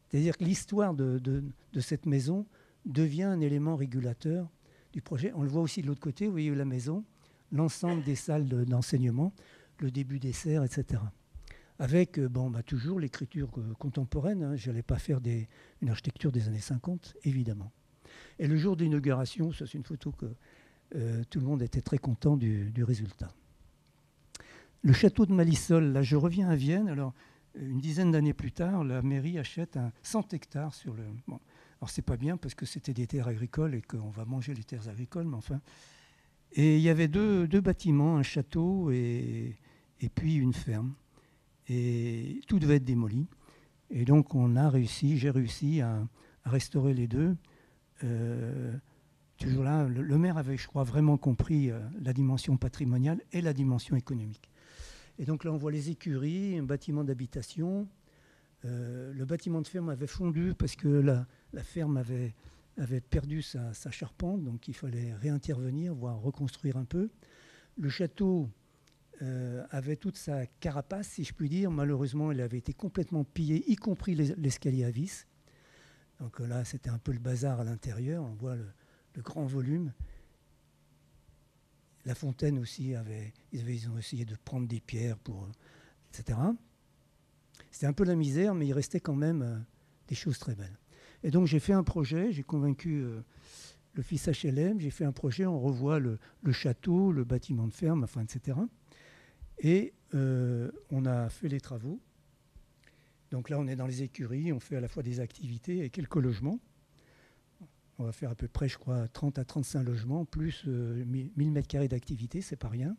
C'est-à-dire que l'histoire de cette maison devient un élément régulateur du projet. On le voit aussi de l'autre côté, vous voyez la maison, l'ensemble des salles d'enseignement, le début des serres, etc. Avec toujours l'écriture contemporaine. Hein, je n'allais pas faire une architecture des années 50, évidemment. Et le jour d'inauguration, ça c'est une photo que tout le monde était très content du résultat. Le château de Malissol, là je reviens à Vienne. Alors, une dizaine d'années plus tard, la mairie achète 100 hectares sur le... Bon, alors c'est pas bien parce que c'était des terres agricoles et qu'on va manger les terres agricoles, mais enfin... Et il y avait deux bâtiments, un château et puis une ferme. Et tout devait être démoli. Et donc j'ai réussi à restaurer les deux. Toujours là, le maire avait, je crois, vraiment compris la dimension patrimoniale et la dimension économique. Et donc là, on voit les écuries, un bâtiment d'habitation. Le bâtiment de ferme avait fondu parce que la ferme avait perdu sa charpente, donc il fallait réintervenir, voire reconstruire un peu. Le château avait toute sa carapace, si je puis dire. Malheureusement, elle avait été complètement pillée, y compris l'escalier à vis. Donc là, c'était un peu le bazar à l'intérieur. On voit le grand volume. La fontaine aussi, ils ont essayé de prendre des pierres, etc. C'était un peu la misère, mais il restait quand même des choses très belles. Et donc j'ai fait un projet, j'ai convaincu l'office HLM, j'ai fait un projet, on revoit le château, le bâtiment de ferme, enfin, etc. Et on a fait les travaux. Donc là, on est dans les écuries, on fait à la fois des activités et quelques logements. On va faire à peu près, je crois, 30 à 35 logements, plus 1000 m² d'activité, c'est pas rien.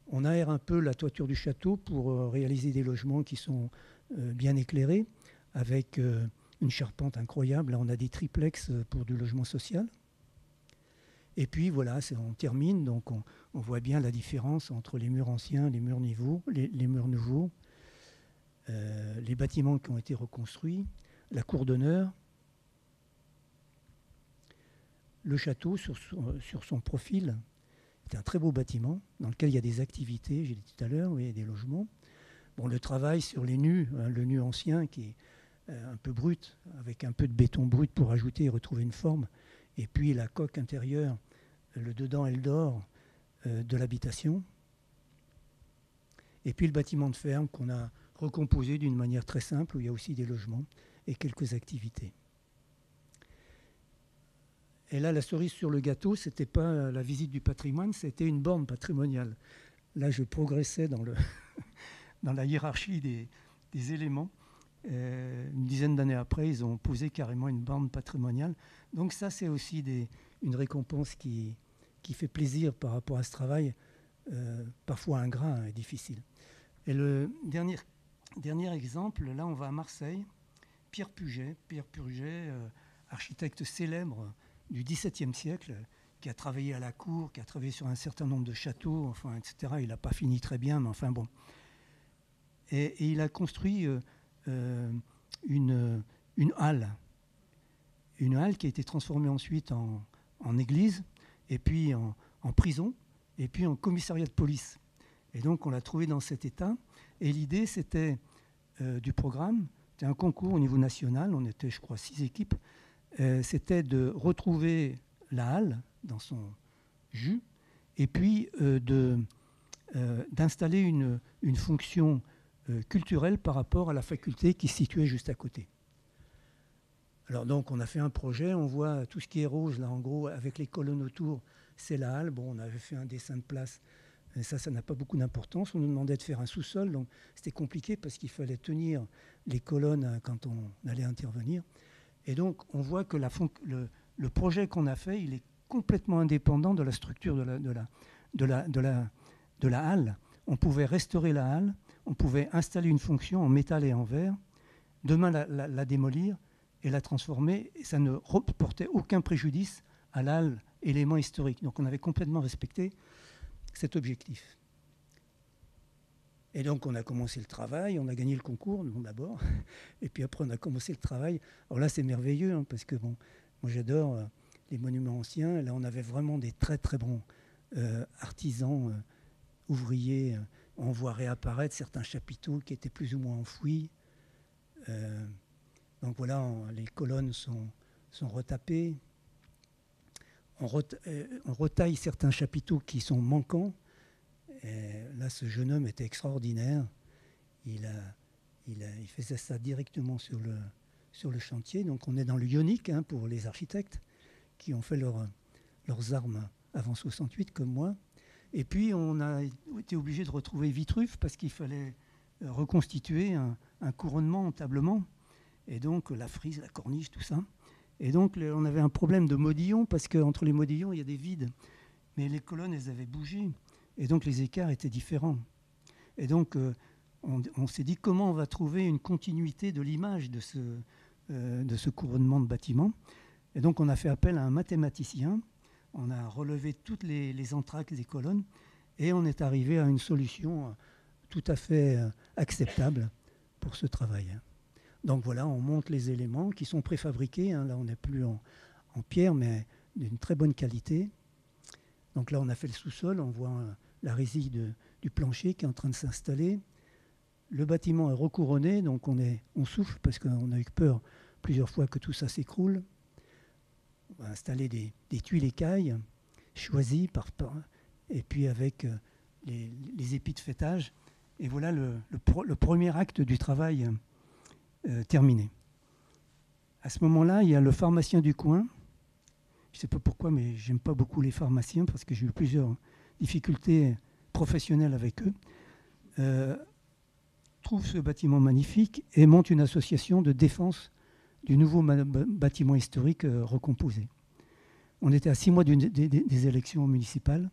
On aère un peu la toiture du château pour réaliser des logements qui sont bien éclairés, avec une charpente incroyable. Là, on a des triplex pour du logement social. Et puis voilà, on termine, donc on voit bien la différence entre les murs anciens, les murs nouveaux, les bâtiments qui ont été reconstruits, la cour d'honneur. Le château, sur son profil, est un très beau bâtiment dans lequel il y a des activités, j'ai dit tout à l'heure, oui, des logements. Bon, le travail sur les nus, le nu ancien qui est un peu brut, avec un peu de béton brut pour ajouter et retrouver une forme, et puis la coque intérieure, le dedans et le dehors de l'habitation. Et puis le bâtiment de ferme qu'on a recomposé d'une manière très simple, où il y a aussi des logements et quelques activités. Et là, la cerise sur le gâteau, ce n'était pas la visite du patrimoine, c'était une borne patrimoniale. Là, je progressais dans la hiérarchie des éléments. Une dizaine d'années après, ils ont posé carrément une borne patrimoniale. Donc ça, c'est aussi une récompense qui fait plaisir par rapport à ce travail. parfois ingrat et difficile. Et le dernier exemple, là on va à Marseille, Pierre Puget, architecte célèbre du XVIIe siècle, qui a travaillé à la cour, qui a travaillé sur un certain nombre de châteaux, enfin, etc. Il n'a pas fini très bien, mais enfin bon. Et il a construit une halle qui a été transformée ensuite en église, et puis en prison, et puis en commissariat de police. Et donc on l'a trouvé dans cet état. Et l'idée, c'était du programme, c'était un concours au niveau national, on était, je crois, 6 équipes, c'était de retrouver la halle dans son jus, et puis d'installer une fonction culturelle par rapport à la faculté qui se situait juste à côté. Alors donc on a fait un projet, on voit tout ce qui est rose là en gros avec les colonnes autour, c'est la halle. Bon, on avait fait un dessin de place, mais ça n'a pas beaucoup d'importance. On nous demandait de faire un sous-sol, donc c'était compliqué parce qu'il fallait tenir les colonnes quand on allait intervenir. Et donc on voit que le projet qu'on a fait, il est complètement indépendant de la structure de la halle. On pouvait restaurer la halle, on pouvait installer une fonction en métal et en verre, demain la démolir et la transformer, et ça ne reportait aucun préjudice à la halle élément historique. Donc on avait complètement respecté cet objectif. Et donc on a commencé le travail, on a gagné le concours, nous d'abord, et puis après on a commencé le travail. Alors là c'est merveilleux, hein, parce que bon, moi j'adore les monuments anciens. Là on avait vraiment des très très bons artisans, ouvriers. On voit réapparaître certains chapiteaux qui étaient plus ou moins enfouis. Donc voilà, les colonnes sont retapées. On retaille certains chapiteaux qui sont manquants. Et là, ce jeune homme était extraordinaire. Il faisait ça directement sur le chantier. Donc on est dans le ionique, hein, pour les architectes qui ont fait leurs armes avant 68 comme moi. Et puis on a été obligé de retrouver Vitruve parce qu'il fallait reconstituer un couronnement, entablement. Et donc la frise, la corniche, tout ça. Et donc on avait un problème de modillons parce qu'entre les modillons, il y a des vides. Mais les colonnes, elles avaient bougé. Et donc les écarts étaient différents. Et donc on s'est dit comment on va trouver une continuité de l'image de ce couronnement de bâtiment. Et donc on a fait appel à un mathématicien. On a relevé toutes les entr'actes des colonnes et on est arrivé à une solution tout à fait acceptable pour ce travail. Donc voilà, on monte les éléments qui sont préfabriqués. Hein. Là, on n'est plus en pierre, mais d'une très bonne qualité. Donc là, on a fait le sous-sol. On voit la résille du plancher qui est en train de s'installer. Le bâtiment est recouronné, donc on souffle parce qu'on a eu peur plusieurs fois que tout ça s'écroule. On va installer des tuiles écailles choisies et puis avec les épis de fêtage. Et voilà le premier acte du travail terminé. À ce moment-là, il y a le pharmacien du coin. Je ne sais pas pourquoi, mais j'aime pas beaucoup les pharmaciens parce que j'ai eu plusieurs difficultés professionnelles avec eux. Trouve ce bâtiment magnifique et monte une association de défense du nouveau bâtiment historique recomposé. On était à 6 mois des élections municipales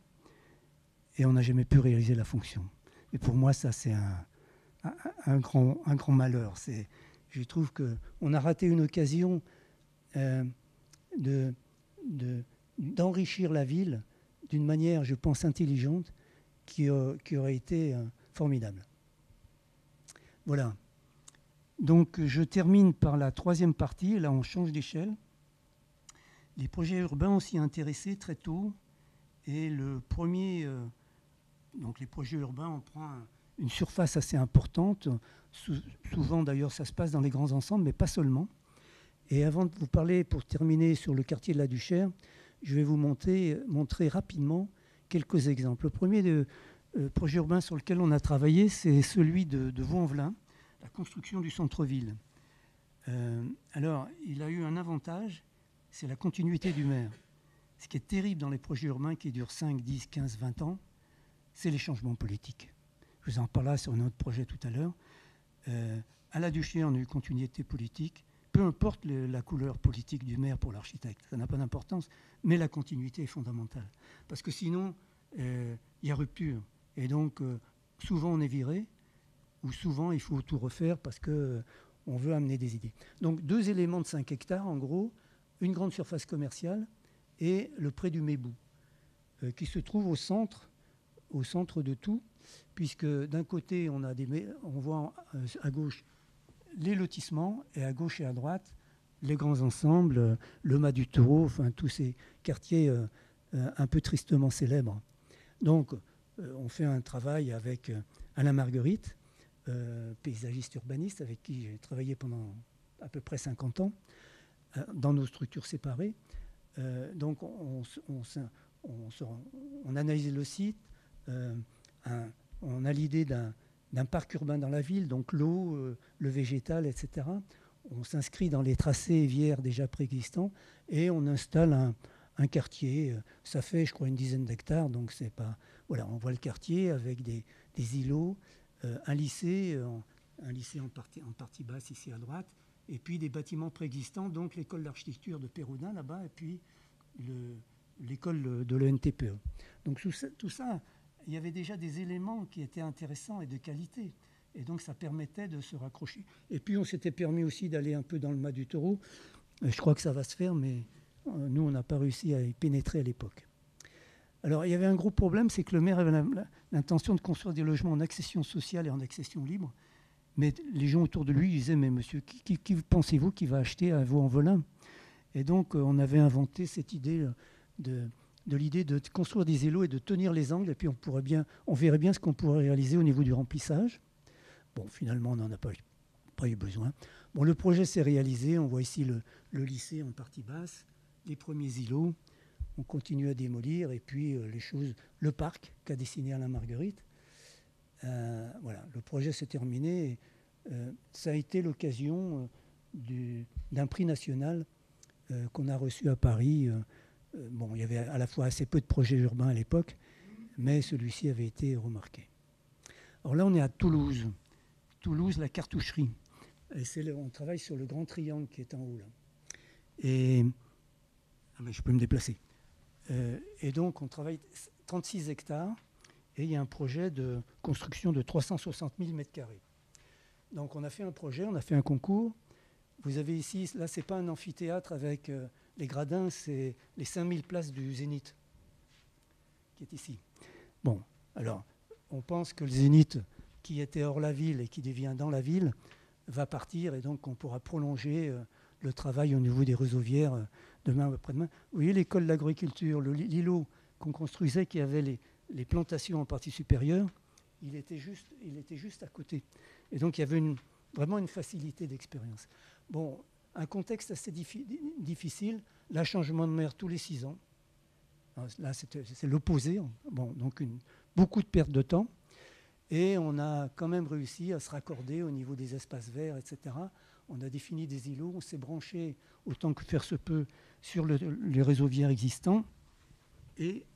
et on n'a jamais pu réaliser la fonction. Et pour moi, ça, c'est un grand malheur. Je trouve qu'on a raté une occasion d'enrichir la ville d'une manière, je pense, intelligente qui aurait été formidable. Voilà. Donc je termine par la troisième partie. Là, on change d'échelle. Les projets urbains ont s'y intéressé très tôt. Et le premier, donc les projets urbains, on prend une surface assez importante. Souvent, d'ailleurs, ça se passe dans les grands ensembles, mais pas seulement. Et avant de vous parler, pour terminer, sur le quartier de la Duchère, je vais vous montrer rapidement quelques exemples. Le premier projet urbain sur lequel on a travaillé, c'est celui de Vaux-en-Velin, la construction du centre-ville. Alors, il a eu un avantage, c'est la continuité du maire. Ce qui est terrible dans les projets urbains qui durent 5, 10, 15, 20 ans, c'est les changements politiques. Je vous en parlerai sur un autre projet tout à l'heure. À la Duchère, on a eu continuité politique. Peu importe la couleur politique du maire pour l'architecte, ça n'a pas d'importance, mais la continuité est fondamentale. Parce que sinon, il y a rupture. Et donc, souvent on est viré, ou souvent il faut tout refaire parce qu'on veut amener des idées. Donc 2 éléments de 5 hectares, en gros, une grande surface commerciale et le pré du Mébou, qui se trouve au centre de tout, puisque d'un côté, on voit à gauche les lotissements et à gauche et à droite, les grands ensembles, le Mas du Taureau, enfin tous ces quartiers un peu tristement célèbres. Donc, on fait un travail avec Alain Marguerite, paysagiste urbaniste, avec qui j'ai travaillé pendant à peu près 50 ans, dans nos structures séparées. Donc, on analyse le site, on a l'idée d'un parc urbain dans la ville, donc l'eau, le végétal, etc. On s'inscrit dans les tracés évières déjà préexistants et on installe un quartier. Ça fait, je crois, une dizaine d'hectares, donc c'est pas... Voilà, on voit le quartier avec des îlots, un lycée en partie basse ici à droite, et puis des bâtiments préexistants, donc l'école d'architecture de Péroudin là-bas, et puis l'école de l'ENTPE. Donc tout ça, il y avait déjà des éléments qui étaient intéressants et de qualité. Et donc ça permettait de se raccrocher. Et puis on s'était permis aussi d'aller un peu dans le Mas du Taureau. Je crois que ça va se faire, mais nous, on n'a pas réussi à y pénétrer à l'époque. Alors il y avait un gros problème, c'est que le maire avait l'intention de construire des logements en accession sociale et en accession libre. Mais les gens autour de lui disaient, mais monsieur, qui pensez-vous qui va acheter à Vaux-en-Velin? Et donc on avait inventé cette idée de construire des îlots et de tenir les angles, et puis on verrait bien ce qu'on pourrait réaliser au niveau du remplissage. Bon, finalement, on n'en a pas eu besoin. Bon, le projet s'est réalisé. On voit ici le lycée en partie basse, les premiers îlots. On continue à démolir, et puis le parc qu'a dessiné Alain Marguerite. Voilà, le projet s'est terminé. Ça a été l'occasion d'un prix national qu'on a reçu à Paris. Bon, il y avait à la fois assez peu de projets urbains à l'époque, mais celui-ci avait été remarqué. Alors là, on est à Toulouse. Toulouse, la cartoucherie. Et on travaille sur le grand triangle qui est en haut là. Et je peux me déplacer. Et donc, on travaille 36 hectares et il y a un projet de construction de 360 000 m². Donc, on a fait un projet, on a fait un concours. Vous avez ici, là, ce n'est pas un amphithéâtre avec les gradins, c'est les 5000 places du Zénith qui est ici. Bon, alors, on pense que le Zénith, qui était hors la ville et qui devient dans la ville, va partir et donc on pourra prolonger le travail au niveau des réseauvières demain ou après-demain. Vous voyez l'école d'agriculture, l'îlot qu'on construisait qui avait les plantations en partie supérieure, il était juste à côté. Et donc il y avait vraiment une facilité d'expérience. Bon, un contexte assez difficile, là, changement de maire tous les 6 ans. Là, c'est l'opposé. Bon, donc beaucoup de pertes de temps. Et on a quand même réussi à se raccorder au niveau des espaces verts, etc. On a défini des îlots, on s'est branché autant que faire se peut sur les réseauvières existants. Et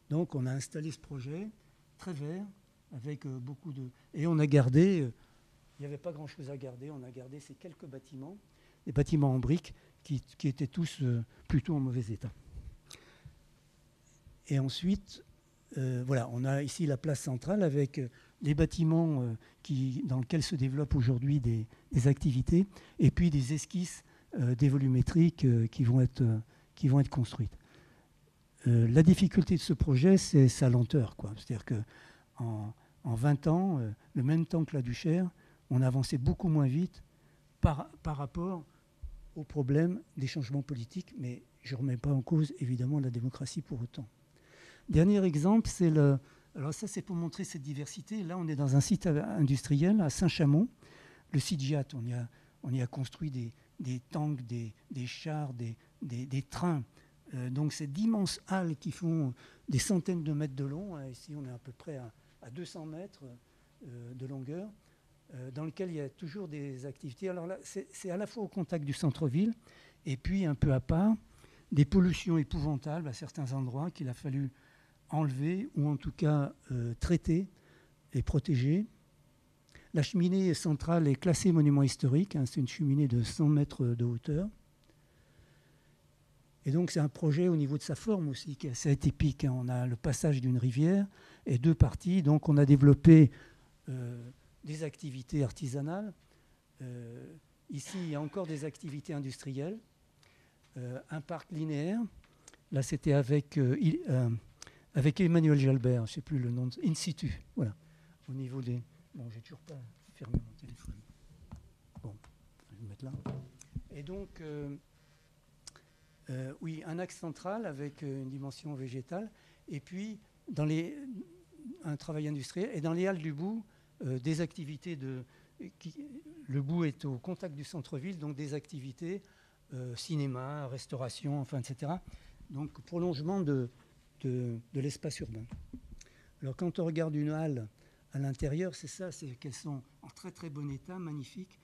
donc on a installé ce projet très vert, avec beaucoup de... Et on a gardé, il n'y avait pas grand-chose à garder, on a gardé ces quelques bâtiments, des bâtiments en briques qui étaient tous plutôt en mauvais état. Et ensuite... voilà, on a ici la place centrale avec les bâtiments dans lesquels se développent aujourd'hui des activités et puis des esquisses des volumétriques qui vont être construites. La difficulté de ce projet, c'est sa lenteur, quoi. C'est-à-dire qu'en 20 ans, le même temps que la Duchère, on a avancé beaucoup moins vite par rapport au problème des changements politiques, mais je ne remets pas en cause évidemment la démocratie pour autant. Dernier exemple, alors ça c'est pour montrer cette diversité. Là on est dans un site industriel à Saint-Chamond, le site GIAT. On y a construit des tanks, des chars, des trains. Donc c'est d'immenses halles qui font des centaines de mètres de long. Ici on est à peu près à 200 mètres de longueur, dans lequel il y a toujours des activités. Alors là c'est à la fois au contact du centre-ville et puis un peu à part, des pollutions épouvantables à certains endroits qu'il a fallu enlever ou en tout cas traiter et protéger. La cheminée centrale est classée monument historique, c'est une cheminée de 100 mètres de hauteur. Et donc c'est un projet au niveau de sa forme aussi qui est assez atypique, hein. On a le passage d'une rivière et 2 parties. Donc on a développé des activités artisanales. Ici, il y a encore des activités industrielles. Un parc linéaire. Là, c'était avec Emmanuel Jalbert, je ne sais plus le nom, In situ. Voilà. Au niveau des. Bon, j'ai toujours pas fermé mon téléphone. Bon, je vais le mettre là. Et donc, oui, un axe central avec une dimension végétale. Et puis, un travail industriel. Et dans les Halles du Bout, des activités de. Le Bout est au contact du centre-ville, donc des activités cinéma, restauration, enfin, etc. Donc, prolongement de l'espace urbain. Alors, quand on regarde une halle à l'intérieur, c'est ça, c'est qu'elles sont en très très bon état, magnifiques.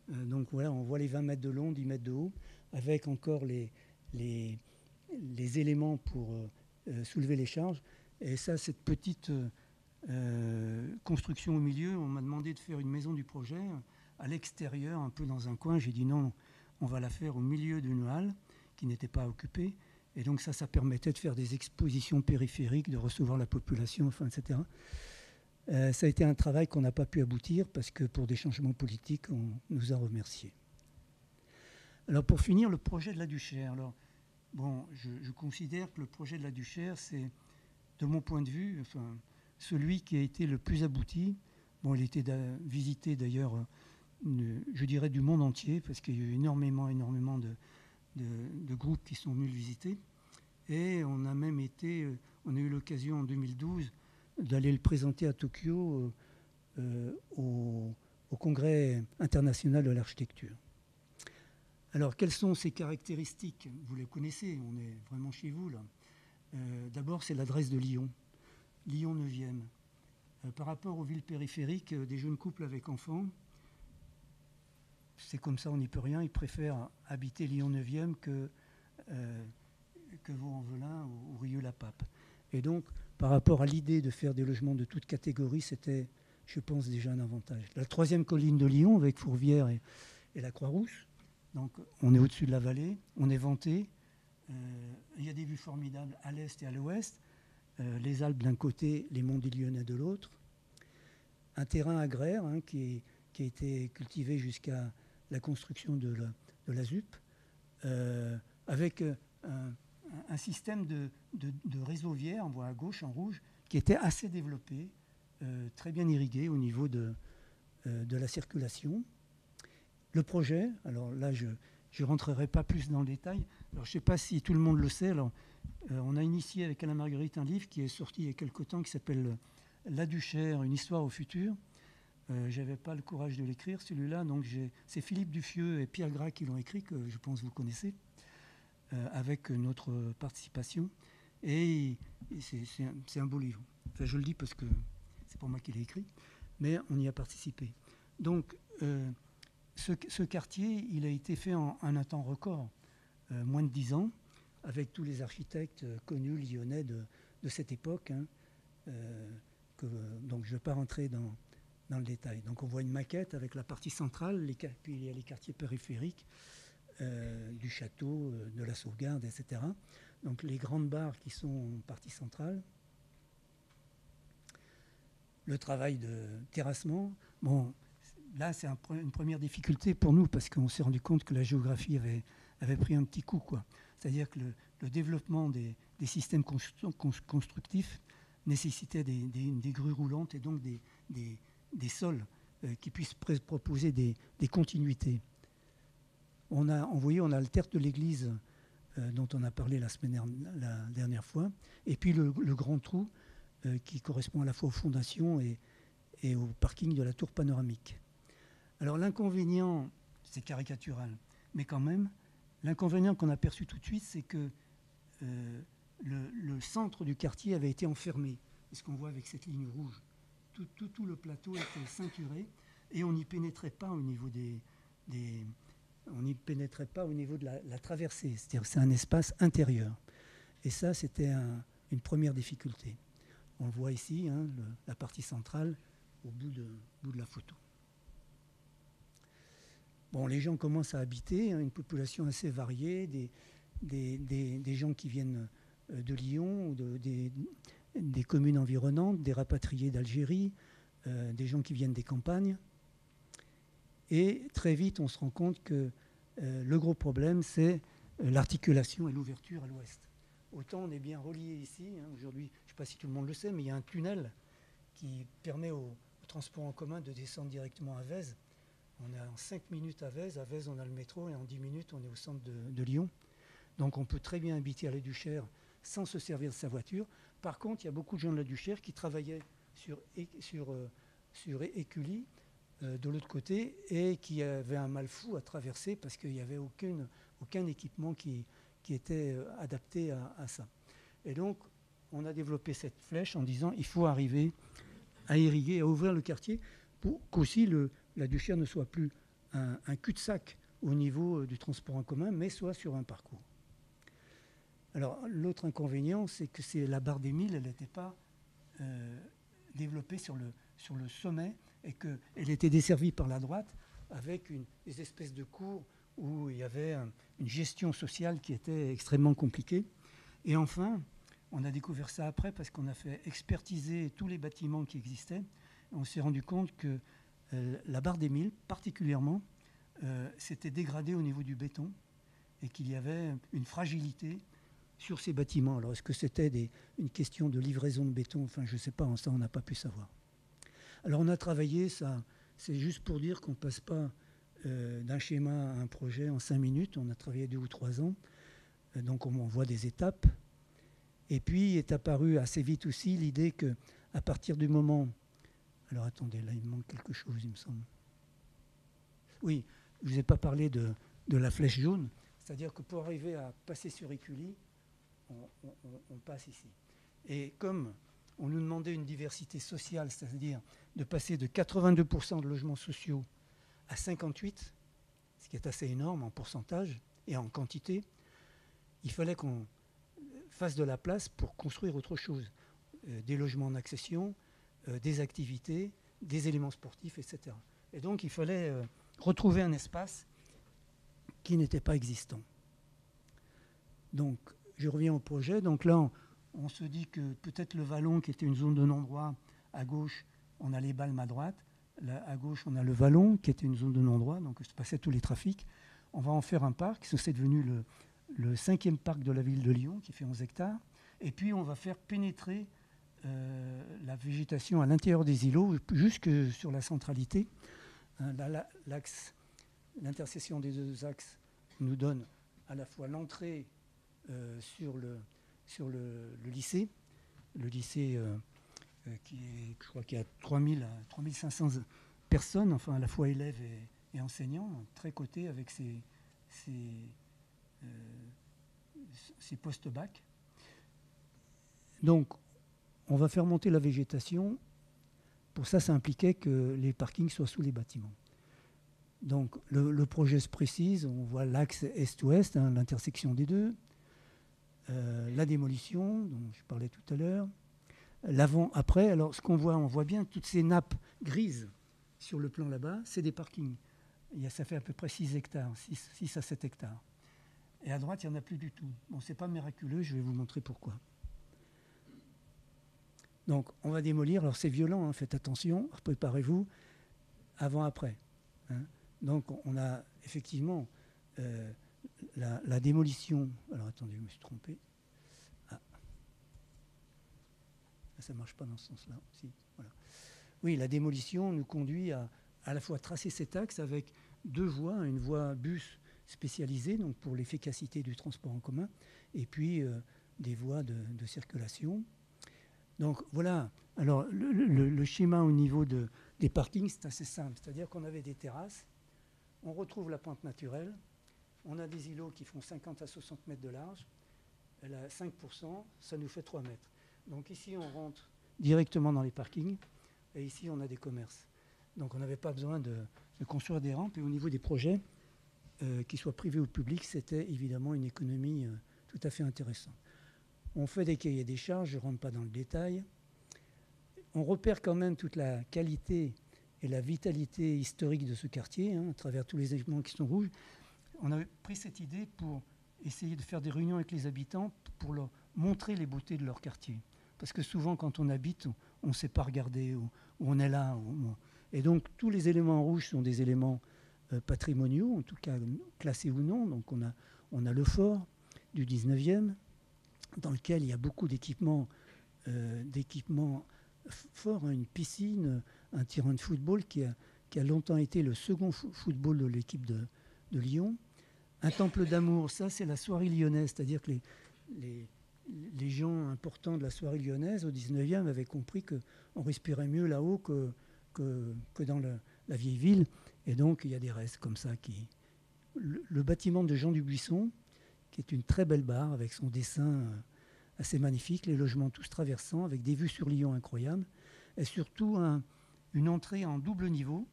Donc voilà, on voit les 20 mètres de long, 10 mètres de haut, avec encore les éléments pour soulever les charges. Et ça, cette petite construction au milieu, on m'a demandé de faire une maison du projet à l'extérieur, un peu dans un coin. J'ai dit non, on va la faire au milieu d'une halle qui n'était pas occupée. Et donc ça permettait de faire des expositions périphériques, de recevoir la population, enfin, etc. Ça a été un travail qu'on n'a pas pu aboutir parce que pour des changements politiques, on nous a remerciés. Alors pour finir, le projet de la Duchère. Alors, bon, je considère que le projet de la Duchère, c'est, de mon point de vue, enfin, celui qui a été le plus abouti. Bon, il était visité d'ailleurs, je dirais, du monde entier, parce qu'il y a eu énormément de groupes qui sont venus le visiter. Et on a même on a eu l'occasion en 2012 d'aller le présenter à Tokyo au Congrès international de l'architecture. Alors, quelles sont ces caractéristiques? Vous les connaissez, on est vraiment chez vous là. D'abord, c'est l'adresse de Lyon, Lyon 9e. Par rapport aux villes périphériques, des jeunes couples avec enfants, c'est comme ça, on n'y peut rien. Ils préfèrent habiter Lyon 9e que Vaux-en-Velin ou Rieux-la-Pape. Et donc, par rapport à l'idée de faire des logements de toute catégorie, c'était, je pense, déjà un avantage. La 3e colline de Lyon, avec Fourvière et la Croix-Rousse. Donc, on est au-dessus de la vallée, on est vanté. Il y a des vues formidables à l'est et à l'ouest. Les Alpes d'un côté, les monts du Lyonnais de l'autre. Un terrain agraire hein, qui a été cultivé jusqu'à la construction de la ZUP, avec un système de réseau viaire, on voit à gauche en rouge, qui était assez développé, très bien irrigué au niveau de la circulation. Le projet, alors là je ne rentrerai pas plus dans le détail, alors je ne sais pas si tout le monde le sait, alors, on a initié avec Alain Marguerite un livre qui est sorti il y a quelque temps qui s'appelle La Duchère, une histoire au futur. Je n'avais pas le courage de l'écrire celui-là, donc c'est Philippe Duffieux et Pierre Gras qui l'ont écrit, que je pense vous connaissez, avec notre participation. Et c'est un beau livre. Enfin, je le dis parce que c'est pas moi qui l'ai écrit, mais on y a participé. Donc, ce quartier, il a été fait en un temps record, moins de 10 ans, avec tous les architectes connus lyonnais de cette époque. Hein, donc je ne vais pas rentrer dans le détail. Donc on voit une maquette avec la partie centrale, puis il y a les quartiers périphériques du château, de la sauvegarde, etc. Donc les grandes barres qui sont en partie centrale. Le travail de terrassement. Bon, là c'est une première difficulté pour nous parce qu'on s'est rendu compte que la géographie avait pris un petit coup, quoi. C'est-à-dire que le développement des systèmes constructifs nécessitait des grues roulantes et donc des sols qui puissent proposer des continuités. On a le tertre de l'église dont on a parlé la dernière fois, et puis le grand trou qui correspond à la fois aux fondations et au parking de la tour panoramique. Alors l'inconvénient, c'est caricatural, mais quand même, l'inconvénient qu'on a perçu tout de suite, c'est que le centre du quartier avait été enfermé. C'est ce qu'on voit avec cette ligne rouge. Tout le plateau était ceinturé et on n'y pénétrait pas au niveau on n'y pénétrait pas au niveau de la traversée. C'est-à-dire que c'est un espace intérieur. Et ça, c'était une première difficulté. On le voit ici, hein, la partie centrale, au bout de la photo. Bon, les gens commencent à habiter, hein, une population assez variée, des gens qui viennent de Lyon, ou des communes environnantes, des rapatriés d'Algérie, des gens qui viennent des campagnes. Et très vite, on se rend compte que le gros problème, c'est l'articulation et l'ouverture à l'ouest. Autant on est bien relié ici. Aujourd'hui, je ne sais pas si tout le monde le sait, mais il y a un tunnel qui permet au transport en commun de descendre directement à Vèze. On est en 5 minutes à Vèze. À Vèze, on a le métro et en 10 minutes, on est au centre de Lyon. Donc on peut très bien habiter à la Duchère sans se servir de sa voiture. Par contre, il y a beaucoup de gens de la Duchère qui travaillaient sur Écully, de l'autre côté, et qui avaient un mal fou à traverser parce qu'il n'y avait aucun équipement qui était adapté à ça. Et donc, on a développé cette flèche en disant il faut arriver à irriguer, à ouvrir le quartier pour qu'aussi la Duchère ne soit plus un cul-de-sac au niveau du transport en commun, mais soit sur un parcours. Alors, l'autre inconvénient, c'est que la barre des 1000, elle n'était pas développée sur le sommet et qu'elle était desservie par la droite avec des espèces de cours où il y avait une gestion sociale qui était extrêmement compliquée. Et enfin, on a découvert ça après parce qu'on a fait expertiser tous les bâtiments qui existaient. Et on s'est rendu compte que la barre des 1000, particulièrement, s'était dégradée au niveau du béton et qu'il y avait une fragilité sur ces bâtiments. Alors, est-ce que c'était une question de livraison de béton? Enfin, je ne sais pas, ça, on n'a pas pu savoir. Alors, on a travaillé, ça, c'est juste pour dire qu'on ne passe pas d'un schéma à un projet en 5 minutes. On a travaillé 2 ou 3 ans. Donc, on voit des étapes. Et puis, est apparue assez vite aussi l'idée qu'à partir du moment... Alors, attendez, là, il me manque quelque chose, il me semble. Oui, je ne vous ai pas parlé de la flèche jaune. C'est-à-dire que pour arriver à passer sur Écully, on passe ici. Et comme on nous demandait une diversité sociale, c'est-à-dire de passer de 82% de logements sociaux à 58%, ce qui est assez énorme en pourcentage et en quantité, il fallait qu'on fasse de la place pour construire autre chose. Des logements en accession, des activités, des éléments sportifs, etc. Et donc il fallait retrouver un espace qui n'était pas existant. Donc, je reviens au projet. Donc là, on se dit que peut-être le Vallon, qui était une zone de non-droit, à gauche, on a les Balmes à droite. Là, à gauche, on a le Vallon, qui était une zone de non-droit, donc se passait tous les trafics. On va en faire un parc. C'est devenu le 5e parc de la ville de Lyon, qui fait 11 hectares. Et puis, on va faire pénétrer la végétation à l'intérieur des îlots, jusque sur la centralité. L'intersection des 2 axes nous donne à la fois l'entrée sur le lycée. Le lycée je crois qu'il y a 3500 personnes, enfin à la fois élèves et enseignants, très cotés avec ces post-bac. Donc, on va faire monter la végétation. Pour ça, ça impliquait que les parkings soient sous les bâtiments. Donc, le projet se précise. On voit l'axe est-ouest, l'intersection des deux. La démolition, dont je parlais tout à l'heure. L'avant-après. Alors, ce qu'on voit, on voit bien toutes ces nappes grises sur le plan là-bas, c'est des parkings. Ça fait à peu près 6 hectares, 6 à 7 hectares. Et à droite, il n'y en a plus du tout. Bon, ce n'est pas miraculeux, je vais vous montrer pourquoi. Donc, on va démolir. Alors, c'est violent, hein, faites attention, préparez-vous. Avant-après. Hein. Donc, on a effectivement la démolition. Alors, attendez, je me suis trompé. Ça ne marche pas dans ce sens-là. Si, voilà. Oui, la démolition nous conduit à la fois tracer cet axe avec 2 voies, une voie bus spécialisée donc pour l'efficacité du transport en commun, et puis des voies de circulation. Donc voilà, alors le schéma au niveau des parkings, c'est assez simple, c'est-à-dire qu'on avait des terrasses, on retrouve la pente naturelle, on a des îlots qui font 50 à 60 mètres de large, elle a 5%, ça nous fait 3 mètres. Donc ici, on rentre directement dans les parkings, et ici, on a des commerces. Donc on n'avait pas besoin de construire des rampes, et au niveau des projets, qu'ils soient privés ou publics, c'était évidemment une économie tout à fait intéressante. On fait des cahiers des charges, je ne rentre pas dans le détail. On repère quand même toute la qualité et la vitalité historique de ce quartier, hein, à travers tous les éléments qui sont rouges. On a pris cette idée pour essayer de faire des réunions avec les habitants pour leur montrer les beautés de leur quartier. Parce que souvent, quand on habite, on ne sait pas regarder, ou on est là. Et donc, tous les éléments en rouge sont des éléments patrimoniaux, en tout cas classés ou non. Donc, on a le fort du 19e, dans lequel il y a beaucoup d'équipements forts, hein, une piscine, un terrain de football qui a longtemps été le second football de l'équipe de Lyon. Un temple d'amour, ça c'est la soirée lyonnaise, c'est-à-dire que les gens importants de la soirée lyonnaise au 19e avaient compris qu'on respirait mieux là-haut que dans la vieille ville. Et donc il y a des restes comme ça. Le bâtiment de Jean Dubuisson, qui est une très belle barre avec son dessin assez magnifique, les logements tous traversants avec des vues sur Lyon incroyables, et surtout une entrée en double niveau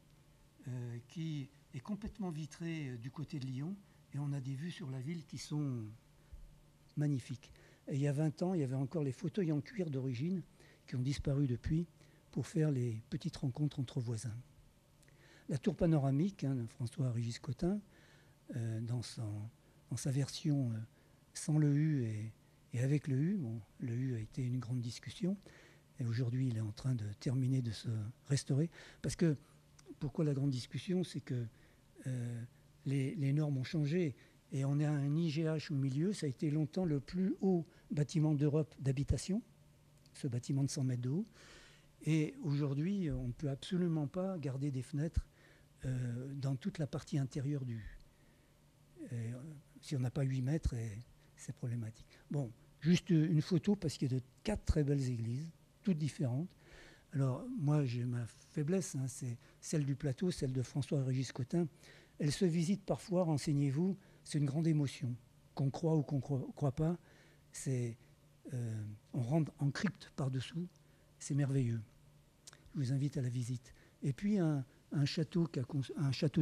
qui est complètement vitrée du côté de Lyon, et on a des vues sur la ville qui sont magnifiques. Et il y a 20 ans, il y avait encore les fauteuils en cuir d'origine qui ont disparu depuis pour faire les petites rencontres entre voisins. La tour panoramique de François-Régis Cottin, dans sa version sans le U et avec le U. Bon, le U a été une grande discussion et aujourd'hui il est en train de terminer de se restaurer. Parce que, pourquoi la grande discussion? C'est que les normes ont changé et on a un IGH au milieu. Ça a été longtemps le plus haut bâtiment d'Europe d'habitation, ce bâtiment de 100 mètres de haut. Et aujourd'hui, on ne peut absolument pas garder des fenêtres dans toute la partie intérieure si on n'a pas 8 mètres, c'est problématique. Bon, juste une photo parce qu'il y a 4 très belles églises, toutes différentes. Alors, moi, j'ai ma faiblesse, c'est celle du plateau, celle de François-Régis Cottin. Elle se visite parfois, renseignez-vous, c'est une grande émotion. Qu'on croit ou qu'on ne croit pas, on rentre en crypte par-dessous, c'est merveilleux. Je vous invite à la visite. Et puis, un château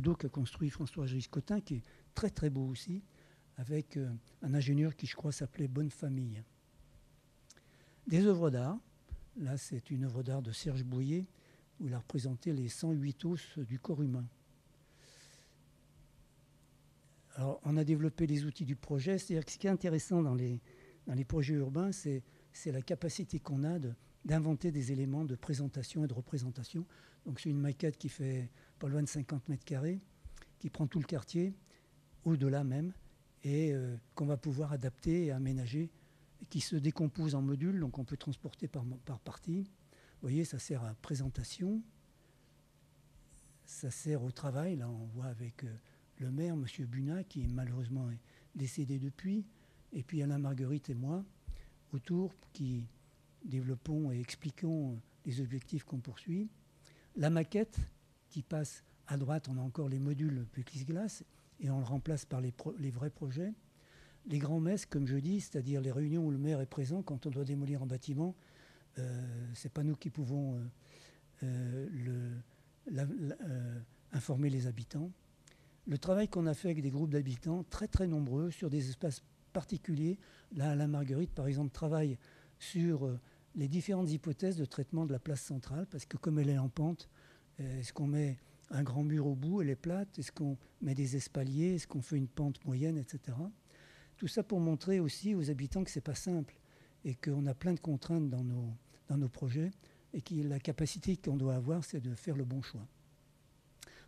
d'eau qu'a construit François-Régis Cottin, qui est très très beau aussi, avec un ingénieur qui, je crois, s'appelait Bonne Famille. Des œuvres d'art. Là, c'est une œuvre d'art de Serge Boyer, où il a représenté les 108 os du corps humain. Alors, on a développé les outils du projet. C'est-à-dire que ce qui est intéressant dans les projets urbains, c'est la capacité qu'on a d'inventer des éléments de présentation et de représentation. Donc, c'est une maquette qui fait pas loin de 50 mètres carrés, qui prend tout le quartier, au-delà même, et qu'on va pouvoir adapter et aménager, qui se décompose en modules, donc on peut transporter par partie. Vous voyez, ça sert à présentation, ça sert au travail. Là, on voit avec le maire, M. Bunat, qui malheureusement est décédé depuis, et puis Alain Marguerite et moi, autour, qui développons et expliquons les objectifs qu'on poursuit. La maquette, qui passe à droite, on a encore les modules plexiglas, et on le remplace par les vrais projets. Les grands messes, comme je dis, c'est-à-dire les réunions où le maire est présent quand on doit démolir un bâtiment, ce n'est pas nous qui pouvons informer les habitants. Le travail qu'on a fait avec des groupes d'habitants très très nombreux sur des espaces particuliers. Là, Alain Marguerite, par exemple, travaille sur les différentes hypothèses de traitement de la place centrale, parce que comme elle est en pente, est-ce qu'on met un grand mur au bout, elle est plate, est-ce qu'on met des espaliers, est-ce qu'on fait une pente moyenne, etc. Tout ça pour montrer aussi aux habitants que ce n'est pas simple et qu'on a plein de contraintes dans nos projets et que la capacité qu'on doit avoir, c'est de faire le bon choix.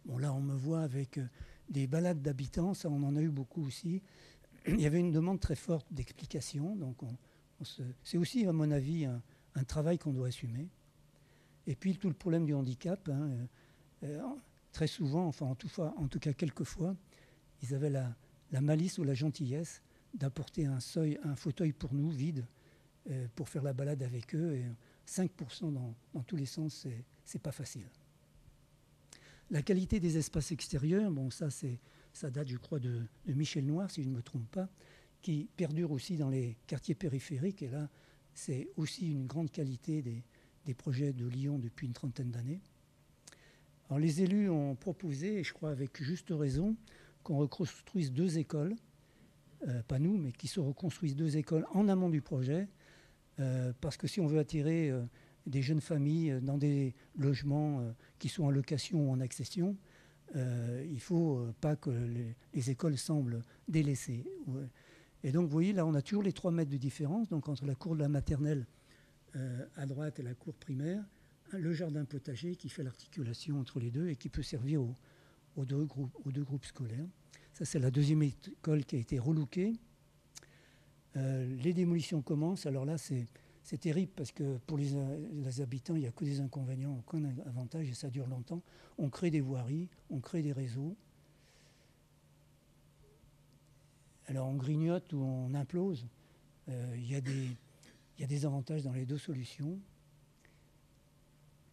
Bon, là, on me voit avec des balades d'habitants, ça, on en a eu beaucoup aussi. Il y avait une demande très forte d'explication, donc c'est aussi, à mon avis, un travail qu'on doit assumer. Et puis, tout le problème du handicap, très souvent, enfin, en tout cas, quelquefois, ils avaient la malice ou la gentillesse d'apporter un fauteuil pour nous, vide, pour faire la balade avec eux. Et 5% dans tous les sens, c'est pas facile. La qualité des espaces extérieurs, bon, ça date, je crois, de Michel Noir, si je ne me trompe pas, qui perdure aussi dans les quartiers périphériques. Et là, c'est aussi une grande qualité des projets de Lyon depuis une trentaine d'années. Alors, les élus ont proposé, et je crois avec juste raison, qu'on reconstruise 2 écoles, pas nous, mais qui se reconstruisent 2 écoles en amont du projet, parce que si on veut attirer des jeunes familles dans des logements qui sont en location ou en accession, il ne faut pas que les écoles semblent délaissées. Et donc, vous voyez, là, on a toujours les 3 mètres de différence, donc entre la cour de la maternelle à droite et la cour primaire, le jardin potager qui fait l'articulation entre les deux et qui peut servir aux deux groupes scolaires. Ça, c'est la deuxième école qui a été relookée. Les démolitions commencent. Alors là, c'est terrible parce que pour les habitants, il n'y a que des inconvénients, aucun avantage et ça dure longtemps. On crée des voiries, on crée des réseaux. Alors on grignote ou on implose. Il y a des avantages dans les deux solutions.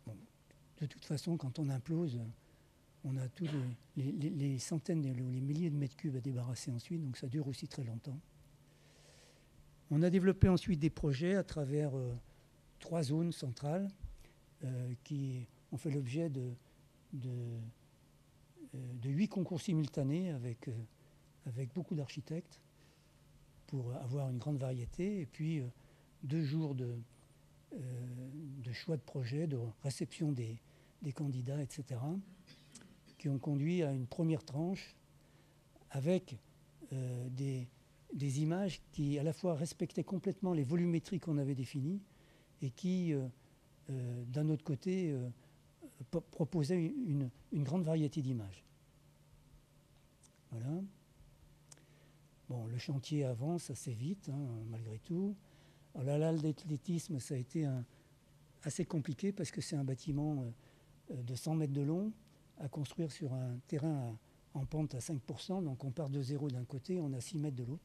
Bon, de toute façon, quand on implose, on a tous les centaines ou les milliers de mètres cubes à débarrasser ensuite, donc ça dure aussi très longtemps. On a développé ensuite des projets à travers 3 zones centrales qui ont fait l'objet de 8 concours simultanés avec beaucoup d'architectes pour avoir une grande variété, et puis 2 jours de choix de projets, de réception des candidats, etc., qui ont conduit à une première tranche avec des images qui à la fois respectaient complètement les volumétries qu'on avait définies et qui, d'un autre côté, proposaient une grande variété d'images. Voilà. Bon, le chantier avance assez vite, hein, malgré tout. Alors là, l'athlétisme, ça a été assez compliqué parce que c'est un bâtiment de 100 mètres de long à construire sur un terrain en pente à 5%. Donc on part de zéro d'un côté, on a 6 mètres de l'autre.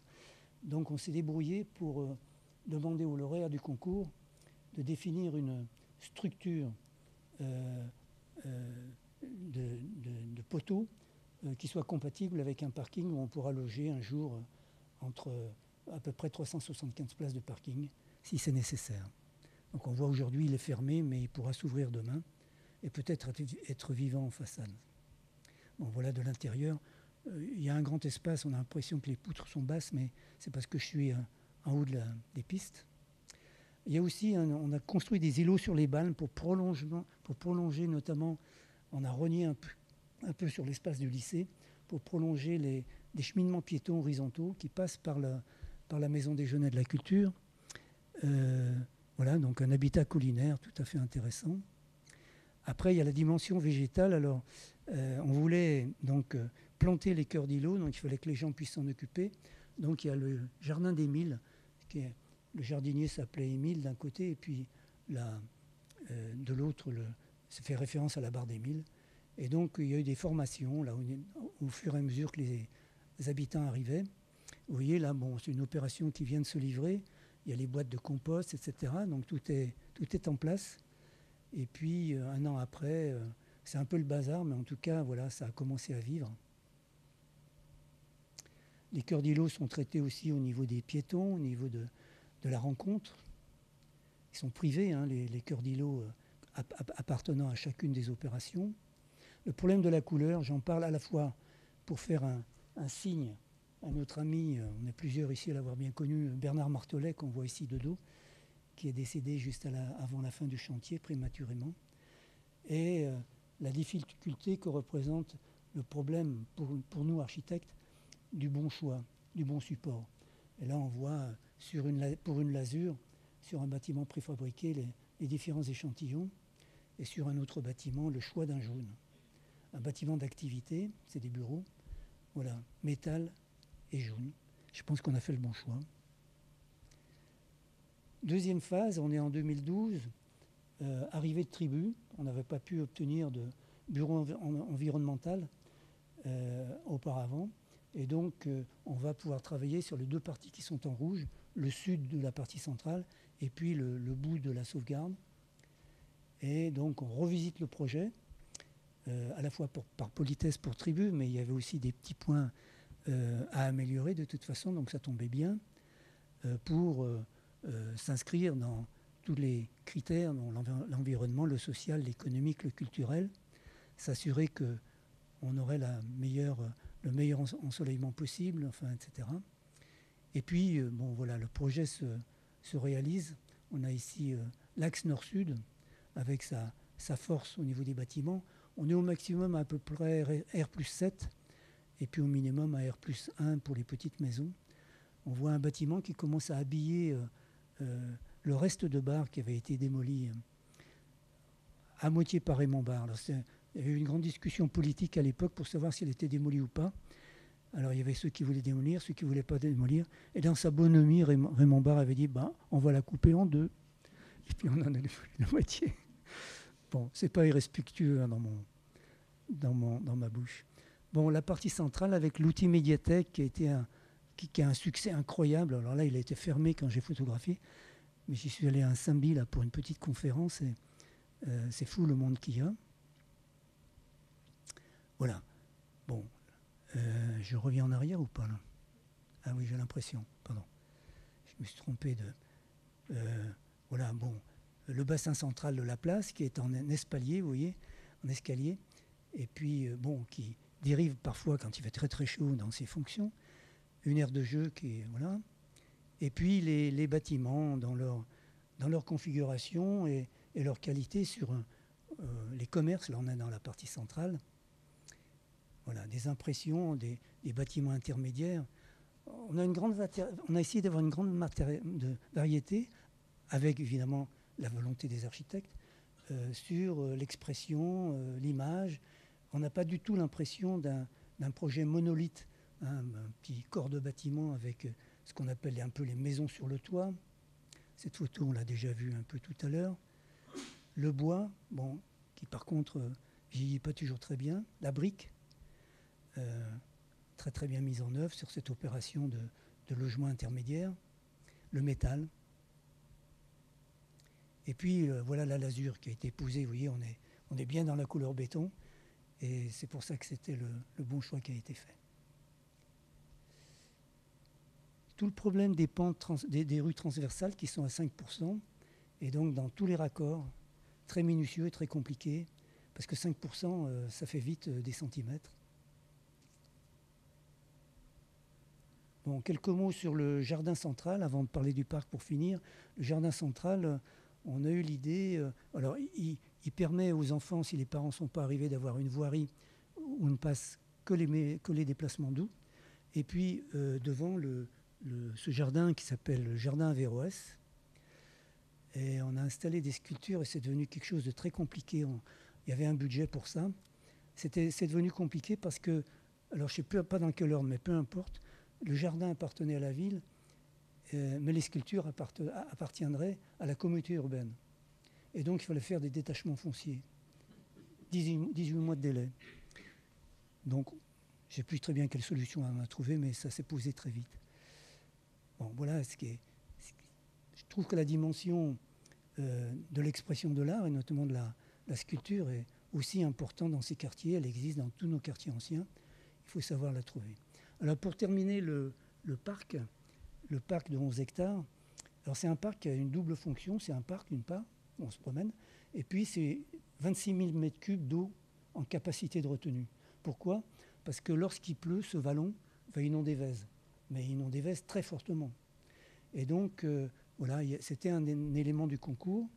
Donc on s'est débrouillé pour demander au lauréat du concours de définir une structure de poteaux qui soit compatible avec un parking où on pourra loger un jour entre à peu près 375 places de parking, si c'est nécessaire. Donc on voit aujourd'hui il est fermé, mais il pourra s'ouvrir demain et peut-être être vivant en façade. Bon, voilà de l'intérieur. Il y a un grand espace, on a l'impression que les poutres sont basses, mais c'est parce que je suis en haut des pistes. Il y a aussi, on a construit des îlots sur les balnes pour prolonger notamment, on a rogné un peu sur l'espace du lycée, pour prolonger des cheminements piétons horizontaux qui passent par la Maison des Jeunes et de la Culture. Voilà, donc un habitat collinaire tout à fait intéressant. Après, il y a la dimension végétale. Alors, on voulait donc planter les cœurs d'îlots, donc il fallait que les gens puissent s'en occuper. Donc, il y a le jardin d'Émile, le jardinier s'appelait Émile d'un côté, et puis de l'autre, ça fait référence à la barre d'Émile. Et donc, il y a eu des formations, là, au fur et à mesure que les habitants arrivaient. Vous voyez, là, bon, c'est une opération qui vient de se livrer. Il y a les boîtes de compost, etc. Donc, tout est en place. Et puis, 1 an après, c'est un peu le bazar, mais en tout cas, voilà, ça a commencé à vivre. Les cœurs d'îlots sont traités aussi au niveau des piétons, au niveau de la rencontre. Ils sont privés, hein, les cœurs d'îlots appartenant à chacune des opérations. Le problème de la couleur, j'en parle à la fois pour faire un signe à notre ami, on est plusieurs ici à l'avoir bien connu, Bernard Martelet, qu'on voit ici de dos, qui est décédé juste avant la fin du chantier, prématurément. Et la difficulté que représente le problème pour nous, architectes, du bon choix, du bon support. Et là, on voit pour une lasure, sur un bâtiment préfabriqué, les différents échantillons, et sur un autre bâtiment, le choix d'un jaune. Un bâtiment d'activité, c'est des bureaux, voilà, métal et jaune. Je pense qu'on a fait le bon choix. Deuxième phase, on est en 2012, arrivée de tribu. On n'avait pas pu obtenir de bureau environnemental auparavant. Et donc, on va pouvoir travailler sur les 2 parties qui sont en rouge, le sud de la partie centrale et puis le bout de la sauvegarde. Et donc, on revisite le projet, à la fois par politesse pour tribu, mais il y avait aussi des petits points à améliorer de toute façon, donc ça tombait bien, pour s'inscrire dans tous les critères, dans l'environnement, le social, l'économique, le culturel, s'assurer qu'on aurait le meilleur ensoleillement possible, enfin, etc. Et puis, bon, voilà, le projet se réalise. On a ici l'axe nord-sud, avec sa force au niveau des bâtiments. On est au maximum à peu près R+7, et puis au minimum à R+1 pour les petites maisons. on voit un bâtiment qui commence à habiller le reste de Bar qui avait été démoli à moitié par Raymond Barre. Alors, il y avait eu une grande discussion politique à l'époque pour savoir s'il était démoli ou pas. Alors il y avait ceux qui voulaient démolir, ceux qui ne voulaient pas démolir. Et dans sa bonhomie, Raymond Barre avait dit on va la couper en deux. Et puis on en a démoli la moitié. Bon, c'est pas irrespectueux hein, dans ma bouche. Bon, la partie centrale avec l'outil médiathèque qui a un succès incroyable. Alors là, il a été fermé quand j'ai photographié. Mais j'y suis allé à Saint-By là, pour une petite conférence. Et c'est fou le monde qu'il y a. Voilà. Bon. Je reviens en arrière ou pas là? Ah oui, j'ai l'impression. Pardon. Je me suis trompé de... voilà, bon. Le bassin central de la place qui est en espalier, vous voyez, en escalier. Et puis, bon, qui dérive parfois quand il fait très très chaud dans ses fonctions. Une aire de jeu qui est... Voilà. Et puis les bâtiments dans leur configuration et leur qualité sur les commerces. Là, on est dans la partie centrale. Voilà, des impressions, des bâtiments intermédiaires. On a essayé d'avoir une grande variété, avec évidemment la volonté des architectes, sur l'expression, l'image. On n'a pas du tout l'impression d'un projet monolithe, hein, un petit corps de bâtiment avec ce qu'on appelle un peu les maisons sur le toit. Cette photo, on l'a déjà vue un peu tout à l'heure. Le bois, bon, qui par contre vieillit pas toujours très bien. La brique. Très très bien mise en œuvre sur cette opération de logement intermédiaire, le métal. Et puis voilà la lasure qui a été épousée. Vous voyez, on est bien dans la couleur béton et c'est pour ça que c'était le bon choix qui a été fait. Tout le problème des pentes des rues transversales qui sont à 5% et donc dans tous les raccords, très minutieux et très compliqués, parce que 5% ça fait vite des centimètres. Bon, quelques mots sur le jardin central, avant de parler du parc pour finir. Le jardin central, on a eu l'idée... alors, il permet aux enfants, si les parents ne sont pas arrivés, d'avoir une voirie où on ne passe que les déplacements doux. Et puis, devant ce jardin qui s'appelle le jardin Averroès. Et on a installé des sculptures et c'est devenu quelque chose de très compliqué. Il y avait un budget pour ça. C'est devenu compliqué parce que... Alors, je ne sais pas dans quel ordre, mais peu importe. Le jardin appartenait à la ville, mais les sculptures appartiendraient à la communauté urbaine. Et donc, il fallait faire des détachements fonciers. 18 mois de délai. Donc, je ne sais plus très bien quelle solution on a trouvé, mais ça s'est posé très vite. Bon, voilà je trouve que la dimension de l'expression de l'art, et notamment de la sculpture, est aussi importante dans ces quartiers. Elle existe dans tous nos quartiers anciens. Il faut savoir la trouver. Alors pour terminer le parc de 11 hectares, alors c'est un parc qui a une double fonction, c'est un parc d'une part, où on se promène, et puis c'est 26 000 m3 d'eau en capacité de retenue. Pourquoi? Parce que lorsqu'il pleut, ce vallon va inonder Vèze, mais inonder Vèze très fortement. Et donc voilà, c'était un élément du concours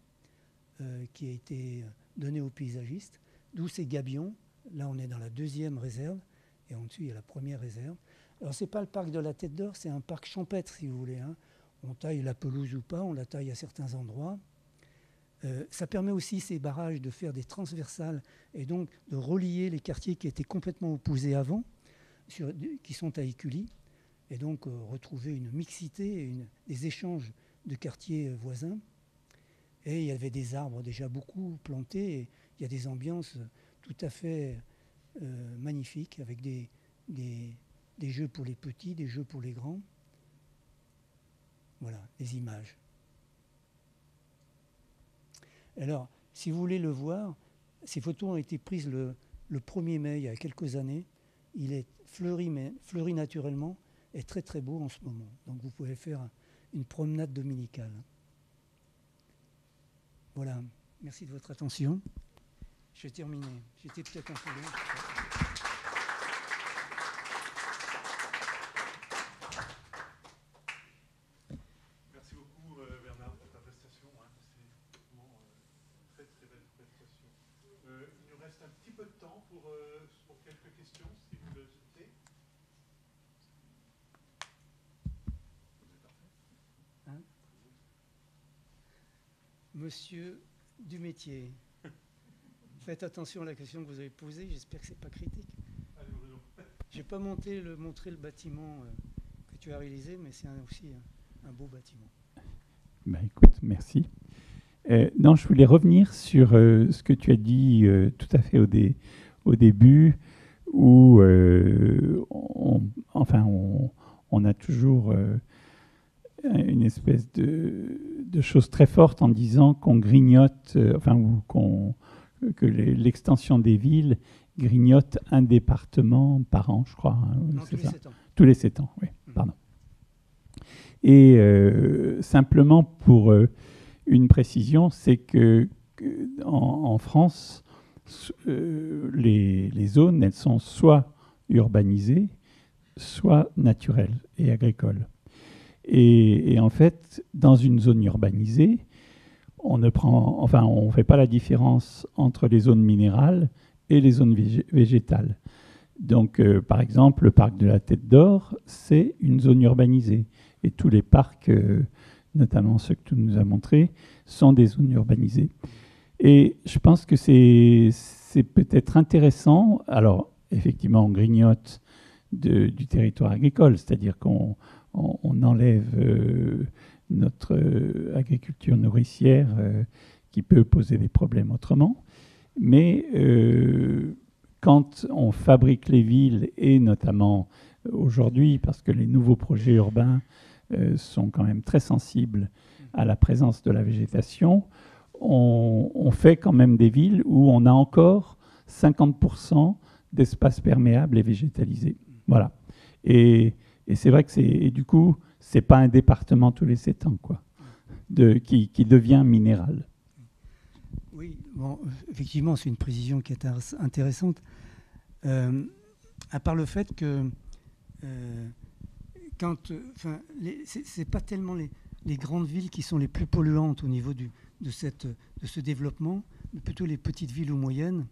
qui a été donné aux paysagistes, d'où ces gabions. Là on est dans la deuxième réserve, et en dessous il y a la première réserve. Alors ce n'est pas le parc de la Tête d'Or, c'est un parc champêtre si vous voulez. Hein. On taille la pelouse ou pas, on la taille à certains endroits. Ça permet aussi ces barrages de faire des transversales et donc de relier les quartiers qui étaient complètement opposés avant, qui sont à Écully, et donc retrouver une mixité, des échanges de quartiers voisins. Et il y avait des arbres déjà beaucoup plantés, et il y a des ambiances tout à fait magnifiques, avec des jeux pour les petits, des jeux pour les grands. Voilà, des images. Alors, si vous voulez le voir, ces photos ont été prises le 1er mai, il y a quelques années. Il est fleuri naturellement et très très beau en ce moment. Donc vous pouvez faire une promenade dominicale. Voilà, merci de votre attention. Je vais terminer. J'étais peut-être un peu long. Merci beaucoup Bernard pour ta prestation. Hein. C'est vraiment très très belle prestation. Il nous reste un petit peu de temps pour quelques questions, si vous le souhaitez. Monsieur Dumétier, faites attention à la question que vous avez posée, j'espère que ce n'est pas critique. Je n'ai pas montré le bâtiment que tu as réalisé, mais c'est aussi un beau bâtiment. Ben, écoute, merci. Non, je voulais revenir sur ce que tu as dit tout à fait au début, où on a toujours une espèce de chose très forte en disant qu'on grignote, que l'extension des villes grignote un département par an, je crois. Non, tous les 7 ans. Tous les 7 ans, oui, pardon. Et simplement pour une précision, c'est que en France, les zones, elles sont soit urbanisées, soit naturelles et agricoles. Et en fait, dans une zone urbanisée, on ne fait pas la différence entre les zones minérales et les zones végétales. Donc, par exemple, le parc de la Tête d'Or, c'est une zone urbanisée. Et tous les parcs, notamment ceux que tu nous as montrés, sont des zones urbanisées. Et je pense que c'est peut-être intéressant. Alors, effectivement, on grignote du territoire agricole, c'est-à-dire qu'on enlève notre agriculture nourricière qui peut poser des problèmes autrement. Mais quand on fabrique les villes, et notamment aujourd'hui, parce que les nouveaux projets urbains sont quand même très sensibles à la présence de la végétation, on fait quand même des villes où on a encore 50% d'espace perméable et végétalisé. Voilà. Et c'est vrai que du coup, c'est pas un département tous les 7 ans, quoi, qui devient minéral. Oui, bon, effectivement, c'est une précision qui est intéressante. À part le fait que c'est pas tellement les grandes villes qui sont les plus polluantes au niveau de ce développement, mais plutôt les petites villes ou moyennes.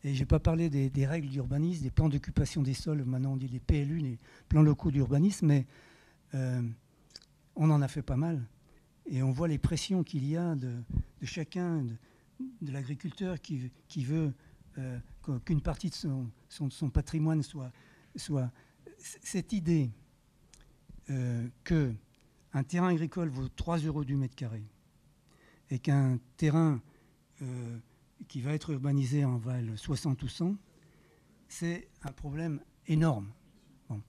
Et je n'ai pas parlé des règles d'urbanisme, des plans d'occupation des sols, maintenant on dit les PLU, les plans locaux d'urbanisme, mais on en a fait pas mal. Et on voit les pressions qu'il y a de chacun, de l'agriculteur qui veut qu'une partie de son patrimoine soit cette idée qu'un terrain agricole vaut 3 € du mètre carré et qu'un terrain qui va être urbanisé en valent 60 ou 100, c'est un problème énorme. Bon.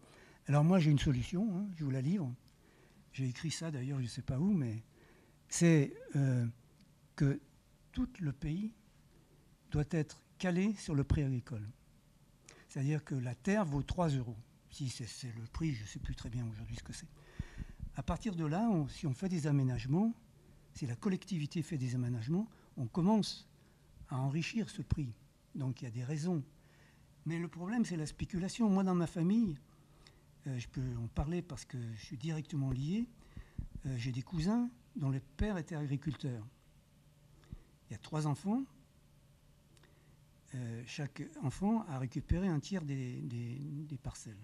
Alors moi j'ai une solution, hein, je vous la livre. J'ai écrit ça d'ailleurs, je ne sais pas où, mais c'est que tout le pays doit être calé sur le prix agricole. C'est-à-dire que la terre vaut 3 €. Si c'est le prix, je ne sais plus très bien aujourd'hui ce que c'est. À partir de là, si on fait des aménagements, si la collectivité fait des aménagements, on commence à enrichir ce prix. Donc il y a des raisons. Mais le problème, c'est la spéculation. Moi, dans ma famille, je peux en parler parce que je suis directement lié. J'ai des cousins dont le père était agriculteur. Il y a 3 enfants. Chaque enfant a récupéré un tiers des parcelles.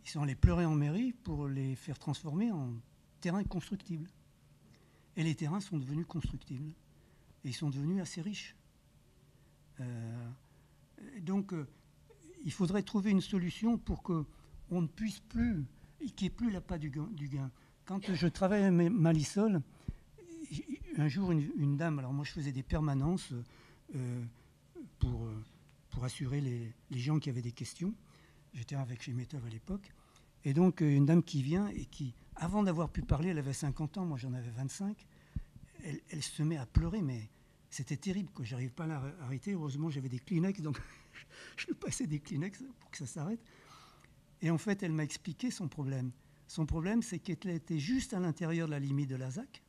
Ils sont allés pleurer en mairie pour les faire transformer en terrains constructibles. Et les terrains sont devenus constructibles. Et ils sont devenus assez riches. Donc, il faudrait trouver une solution pour qu'on ne puisse plus, qu'il n'y ait plus l'appât du gain. Quand je travaillais à Malisol, un jour, une dame, alors moi je faisais des permanences pour assurer les gens qui avaient des questions. J'étais avec chez Métov à l'époque. Et donc, une dame qui vient et qui, avant d'avoir pu parler, elle avait 50 ans, moi j'en avais 25, elle se met à pleurer, mais c'était terrible, quoi. Je n'arrive pas à l'arrêter. Heureusement, j'avais des Kleenex, donc je lui passais des Kleenex pour que ça s'arrête. Et en fait, elle m'a expliqué son problème. Son problème, c'est qu'elle était juste à l'intérieur de la limite de la ZAC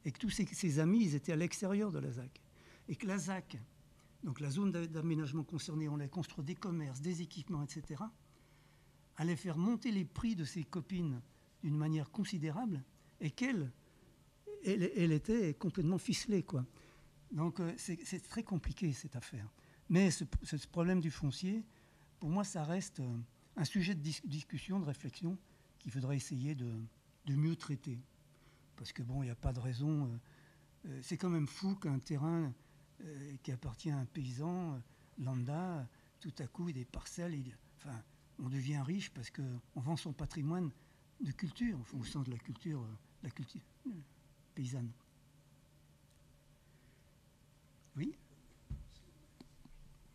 et que tous ses amis, ils étaient à l'extérieur de la ZAC. Et que la ZAC, donc la zone d'aménagement concernée, on allait construire des commerces, des équipements, etc., allait faire monter les prix de ses copines d'une manière considérable et qu'elle était complètement ficelée, quoi. Donc c'est très compliqué cette affaire. Mais ce problème du foncier, pour moi, ça reste un sujet de discussion, de réflexion qu'il faudrait essayer de mieux traiter. Parce que bon, il n'y a pas de raison c'est quand même fou qu'un terrain qui appartient à un paysan lambda, tout à coup, des parcelles, enfin, on devient riche parce qu'on vend son patrimoine de culture, au sens de la culture paysanne. Oui.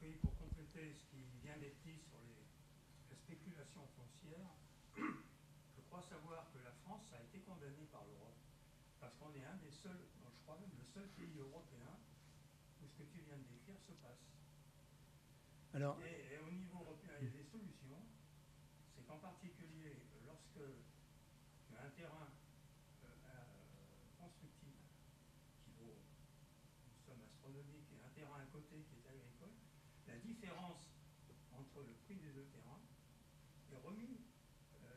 Oui, pour compléter ce qui vient d'être dit sur la spéculation foncière, je crois savoir que la France a été condamnée par l'Europe, parce qu'on est un des seuls, je crois même le seul pays européen où ce que tu viens de décrire se passe. Alors, et au niveau européen, il y a des solutions. C'est qu'en particulier, lorsque tu as un terrain constructible qui vaut une somme astronomique et un terrain à côté qui est agricole, la différence entre le prix des deux terrains est remis,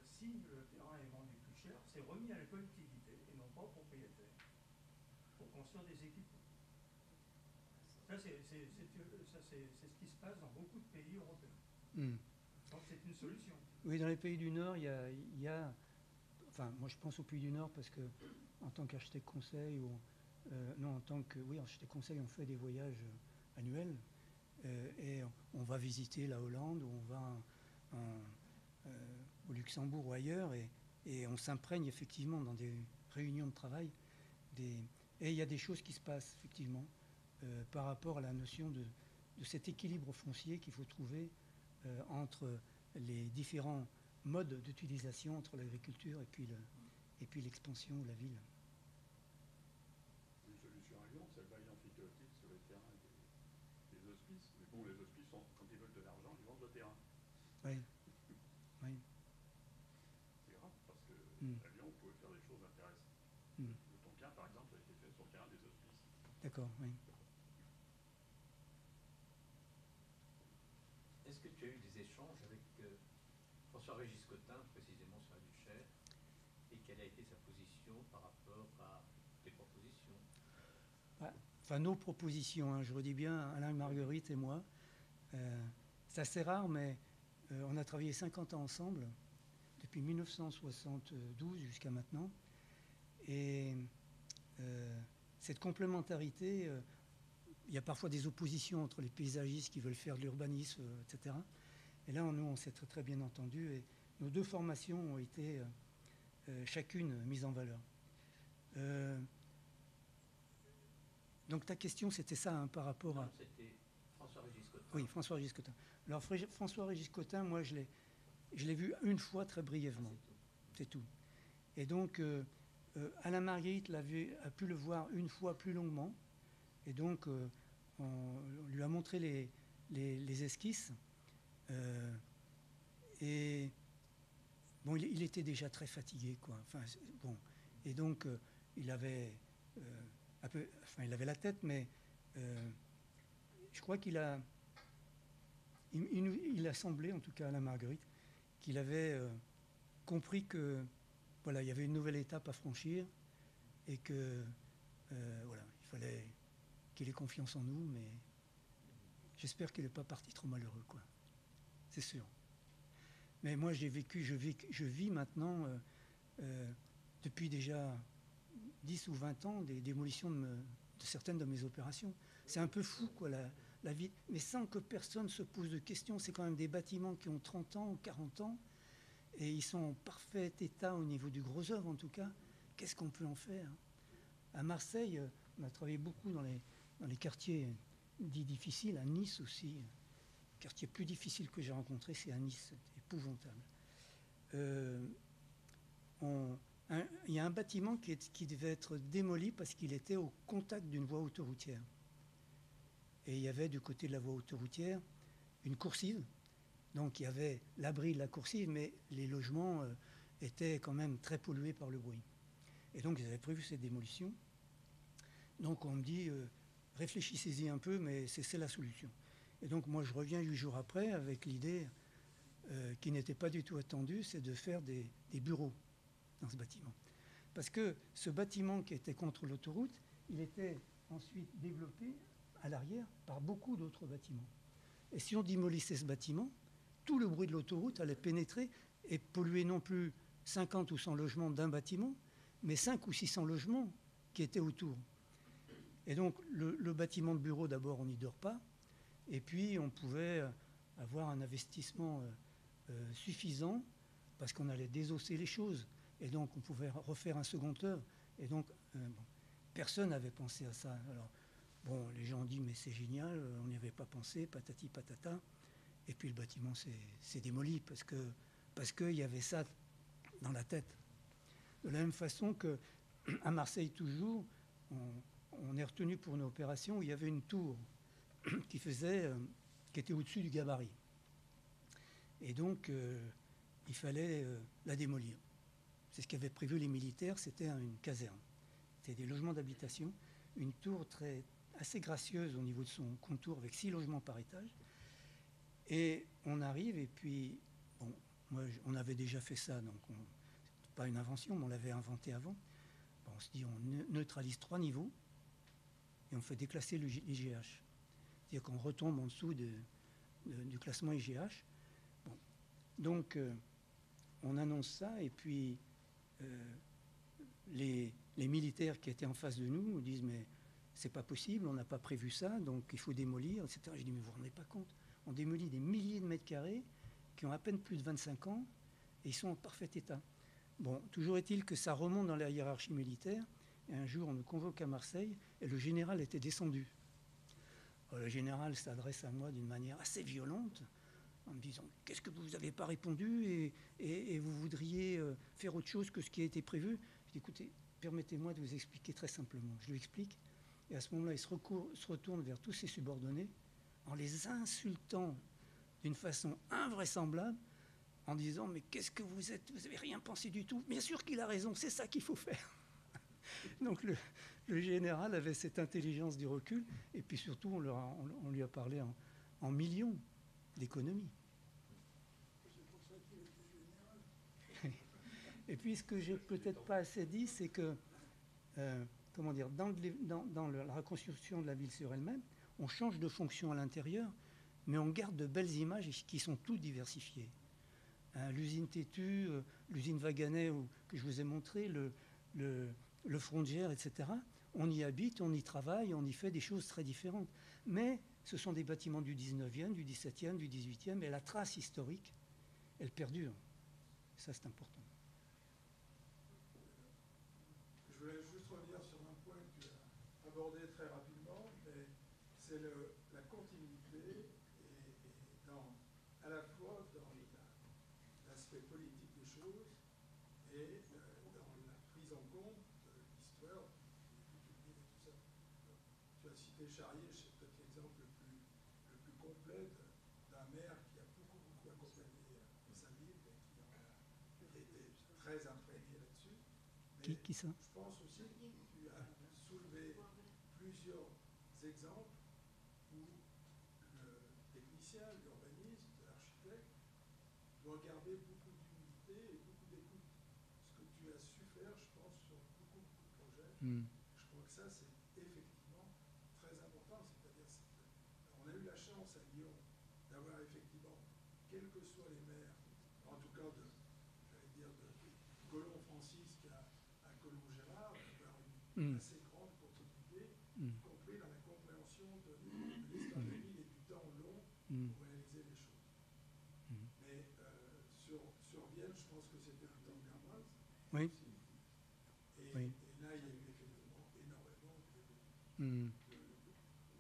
si le terrain est vendu plus cher, c'est remis à la collectivité et non pas au propriétaire pour construire des équipements. Ça, c'est ce qui se passe dans beaucoup de pays européens. Donc c'est une solution. Oui, dans les pays du Nord, il y a enfin, moi je pense aux pays du Nord parce que en tant qu'architecte conseil, architecte conseil, on fait des voyages annuels et on va visiter la Hollande, ou on va au Luxembourg ou ailleurs et on s'imprègne effectivement dans des réunions de travail et il y a des choses qui se passent effectivement par rapport à la notion de cet équilibre foncier qu'il faut trouver entre les différents modes d'utilisation entre l'agriculture et puis l'expansion de la ville. Une solution à Lyon, c'est le bail amphithéotique sur les terrains des hospices. Mais bon, les hospices, quand ils veulent de l'argent, ils vendent le terrain. Oui. Oui. C'est grave, parce que à Lyon, on pouvait faire des choses intéressantes. Le Tonkin, par exemple, a été fait sur le terrain des hospices. D'accord, oui. Est-ce que tu as eu des échanges avec François-Régis Cottin, précisément sur la Duchère, et quelle a été sa position par rapport à tes propositions? Enfin, nos propositions, hein, je redis bien, Alain, Marguerite et moi. C'est assez rare, mais on a travaillé 50 ans ensemble, depuis 1972 jusqu'à maintenant. Et cette complémentarité, il y a parfois des oppositions entre les paysagistes qui veulent faire de l'urbanisme, etc. Et là, nous, on s'est très, très bien entendus. Et nos deux formations ont été chacune mise en valeur. Donc ta question, c'était ça, hein, par rapport non, à... C'était François-Régis Cottin. Oui, François-Régis Cottin. Alors François-Régis Cottin, moi, je l'ai vu une fois très brièvement. C'est tout. Et donc, Alain Marguerite a pu le voir une fois plus longuement. Et donc, on lui a montré les esquisses. Et bon, il était déjà très fatigué, quoi. Enfin, bon. Et donc, il avait il avait la tête, mais je crois qu'il a... Il a semblé, en tout cas à la Marguerite, qu'il avait compris que voilà, il y avait une nouvelle étape à franchir et que voilà, il fallait qu'il ait confiance en nous, mais j'espère qu'il n'est pas parti trop malheureux, quoi. C'est sûr. Mais moi, je vis maintenant, depuis déjà 10 ou 20 ans, des démolitions de certaines de mes opérations. C'est un peu fou, quoi, la vie. Mais sans que personne se pose de questions. C'est quand même des bâtiments qui ont 30 ans ou 40 ans. Et ils sont en parfait état au niveau du gros œuvre, en tout cas. Qu'est-ce qu'on peut en faire? À Marseille, on a travaillé beaucoup dans les quartiers dits difficiles. À Nice aussi. Le quartier plus difficile que j'ai rencontré, c'est à Nice. C'était épouvantable. Il y a un bâtiment qui devait être démoli parce qu'il était au contact d'une voie autoroutière. Et il y avait du côté de la voie autoroutière une coursive. Donc il y avait l'abri de la coursive, mais les logements étaient quand même très pollués par le bruit. Et donc ils avaient prévu cette démolition. Donc on me dit, réfléchissez-y un peu, mais c'est la solution. Et donc moi je reviens 8 jours après avec l'idée qui n'était pas du tout attendue, c'est de faire des bureaux dans ce bâtiment. Parce que ce bâtiment qui était contre l'autoroute, il était ensuite développé à l'arrière par beaucoup d'autres bâtiments. Et si on démolissait ce bâtiment, tout le bruit de l'autoroute allait pénétrer et polluer non plus 50 ou 100 logements d'un bâtiment, mais 5 ou 600 logements qui étaient autour. Et donc, le bâtiment de bureau, d'abord, on n'y dort pas. Et puis, on pouvait avoir un investissement suffisant parce qu'on allait désosser les choses. Et donc, on pouvait refaire un second œuvre. Et donc, bon, personne n'avait pensé à ça. Alors, bon, les gens ont dit, mais c'est génial, on n'y avait pas pensé, patati patata. Et puis, le bâtiment s'est démoli parce qu'il y avait ça dans la tête. De la même façon qu'à Marseille, toujours, on est retenu pour une opération où il y avait une tour qui était au-dessus du gabarit. Et donc, il fallait la démolir. C'est ce qu'avaient prévu les militaires, c'était une caserne. C'était des logements d'habitation, une tour assez gracieuse au niveau de son contour, avec 6 logements par étage. Et on arrive, et puis, bon, moi, on avait déjà fait ça, donc c'est pas une invention, mais on l'avait inventé avant. Bon, on se dit, on neutralise 3 niveaux, et on fait déclasser l'IGH. C'est-à-dire qu'on retombe en dessous du classement IGH. Bon. Donc, on annonce ça, et puis les militaires qui étaient en face de nous disent, mais c'est pas possible, on n'a pas prévu ça, donc il faut démolir, etc. Je dis, mais vous vous rendez pas compte, on démolit des milliers de mètres carrés qui ont à peine plus de 25 ans, et ils sont en parfait état. Bon, toujours est-il que ça remonte dans la hiérarchie militaire, et un jour on me convoque à Marseille, et le général était descendu. Alors, le général s'adresse à moi d'une manière assez violente, en me disant « Qu'est-ce que vous n'avez pas répondu et vous voudriez faire autre chose que ce qui a été prévu ?» Je dis « Écoutez, permettez-moi de vous expliquer très simplement. » Je lui explique, et à ce moment-là, il se retourne vers tous ses subordonnés en les insultant d'une façon invraisemblable, en disant « Mais qu'est-ce que vous êtes? Vous n'avez rien pensé du tout. Bien sûr qu'il a raison, c'est ça qu'il faut faire. » Donc le général avait cette intelligence du recul, et puis surtout on lui a parlé en millions d'économies. Et puis ce que j'ai peut-être pas assez dit, c'est que comment dire, dans la reconstruction de la ville sur elle-même, on change de fonction à l'intérieur, mais on garde de belles images qui sont toutes diversifiées. L'usine Tétu, l'usine Vaganet que je vous ai montré, le front de Gers, etc. On y habite, on y travaille, on y fait des choses très différentes. Mais ce sont des bâtiments du 19e, du 17e, du 18e, et la trace historique, elle perdure. Ça, c'est important. Je voulais juste revenir sur un point que tu as abordé très rapidement, mais c'est la continuité et à la fois dans l'aspect politique des choses et dans la prise en compte de l'histoire et tout ça. Tu as cité Charrier, c'est peut-être l'exemple le plus complet d'un maire qui a beaucoup accompagné sa ville et qui a été très imprégné là-dessus. Qui ça? Je pense aussi que tu as soulevé plusieurs exemples où le technicien, l'urbaniste, l'architecte doit garder beaucoup d'humilité et beaucoup d'écoute. Ce que tu as su faire, je pense, sur beaucoup de projets, je crois que ça, c'est effectivement très important. C'est-à-dire on a eu la chance à Lyon d'avoir effectivement, quels que soient les maires, en tout cas de Colomb-Francis à Colomb-Gérard, d'avoir une assez grande continuité, y compris dans la compréhension de l'histoire de la ville et du temps long pour réaliser les choses. Mais sur Vienne, je pense que c'était un temps de Gramaz. Oui. Et là, il y a eu effectivement énormément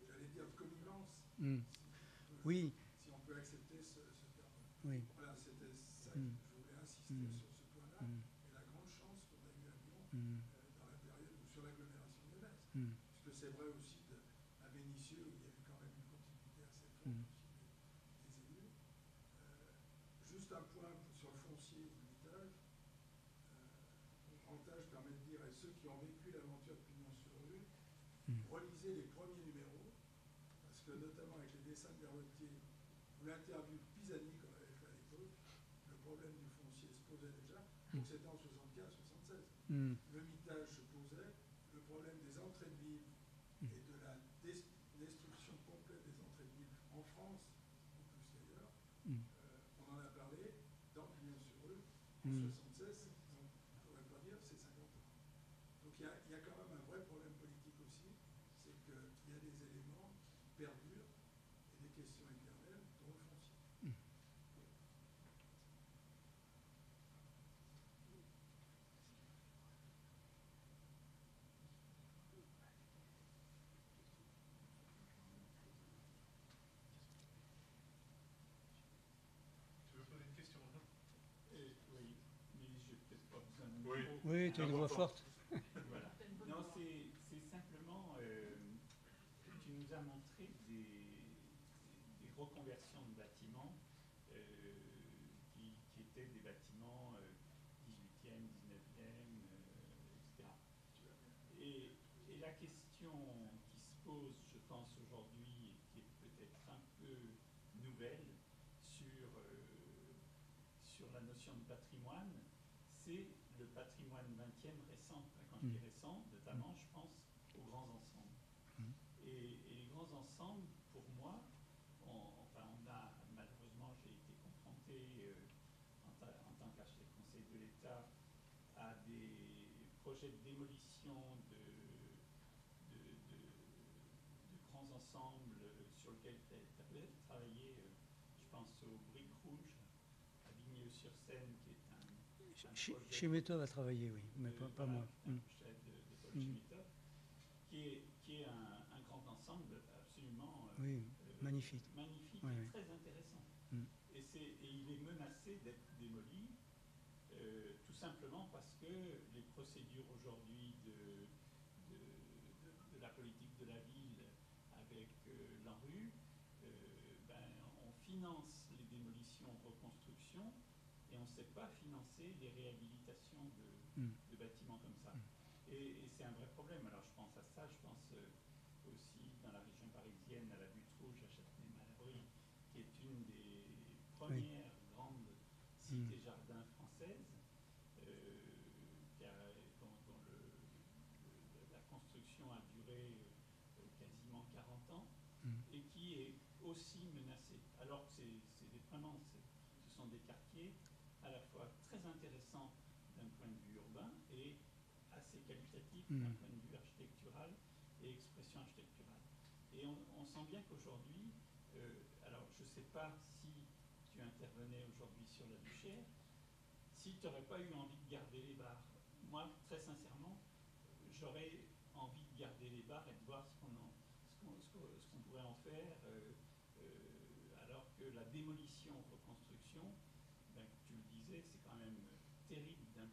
j'allais dire, de connivence. Oui. Si on peut accepter ce terme. Oui. Voilà, c'était ça que je voulais insister sur ce point-là. Et la grande chance qu'on a eue à Lyon dans la période sur l'agglomération lyonnaise. Puisque c'est vrai aussi à Vénissieux, où il y a eu quand même une continuité assez forte aussi des élus. Juste un point sur le foncier ou l'héritage. Avantage permet de dire à ceux qui ont vécu l'aventure de Pignon-sur-Rue, relisez les premiers numéros, parce que notamment avec les dessins de Berlotier ou l'interview de Pisani qu'on avait fait à l'époque, le problème du foncier se posait déjà, donc c'était en 75-76. Le mitage se posait, le problème des entrées de ville et de la destruction complète des entrées de ville en France, ou plus d'ailleurs, on en a parlé dans Pignon-sur-Rue en 76, donc on ne pourrait pas dire c'est 50 ans. Donc il y a quand même un vrai problème politique aussi, c'est il y a des éléments qui perdurent et des questions éternelles dont le foncier. Tu veux poser une question maintenant? Oui, mais je n'ai peut-être pas besoin de Oui. micro. Oui, tu as une voix forte. Voilà. Non, c'est simplement, tu nous as montré des reconversions de bâtiments qui étaient des bâtiments 18e, 19e, etc. Et la question qui se pose, je pense, aujourd'hui, et qui est peut-être un peu nouvelle sur la notion de patrimoine, c'est le patrimoine 20e récent. Quand je dis récent, notamment, je pense aux grands ensembles. Et les grands ensembles, pour moi, malheureusement, j'ai été confronté en tant qu'architecte conseil de l'État à des projets de démolition de grands ensembles sur lesquels tu as peut-être travaillé. Je pense aux Briques Rouges à Vigneux-sur-Seine, qui est un projet Chemetov a travaillé, oui, mais pas moi. un projet de Paul Chemetov, qui est un grand ensemble absolument Oui, magnifique. magnifique Oui, et oui. très intéressant. Mm. Et il est menacé d'être démoli, tout simplement parce que les procédures aujourd'hui de la politique de la ville avec l'ANRU, on finance les démolitions, reconstructions, et on ne sait pas financer les réhabilitations de bâtiments comme ça. Et c'est un vrai problème. Alors je pense à ça, je pense aussi dans la région parisienne, à la Butte Rouge, à Châtenay-Malabry, qui est une des premières grandes cités-jardins françaises, dont la construction a duré quasiment 40 ans, et qui est aussi menacée. Alors que ce sont des quartiers à la fois très intéressants d'un point de vue urbain et assez qualitatifs d'un point de vue architectural et expression architecturale. Et on sent bien qu'aujourd'hui, alors je ne sais pas si tu intervenais aujourd'hui sur la Duchère, si tu n'aurais pas eu envie de garder les bars. Moi, très sincèrement, j'aurais envie de garder les bars et de voir ce qu'on pourrait en faire, alors que la démolition, reconstruction, tu le disais, c'est quand même terrible d'un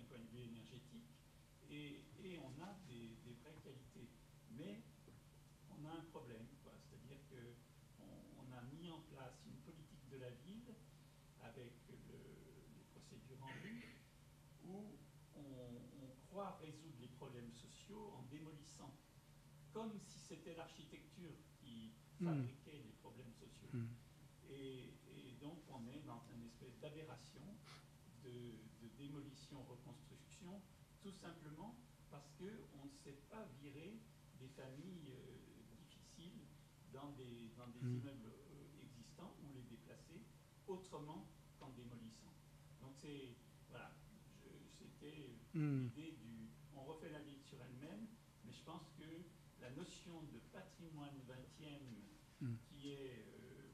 point de vue énergétique, et on a des vraies qualités. Mais on a un problème, c'est-à-dire qu'on a mis en place une politique de la ville avec les procédures en rue, où on croit résoudre les problèmes sociaux en démolissant, comme si c'était l'architecture qui fabriquait les problèmes sociaux. Et donc on est dans une espèce d'aberration de démolition-reconstruction, tout simplement parce qu'on ne sait pas virer des familles difficiles dans des immeubles existants ou les déplacer autrement qu'en démolissant. Donc c'était l'idée on refait la ville sur elle-même, mais je pense que la notion de patrimoine 20e, qui est,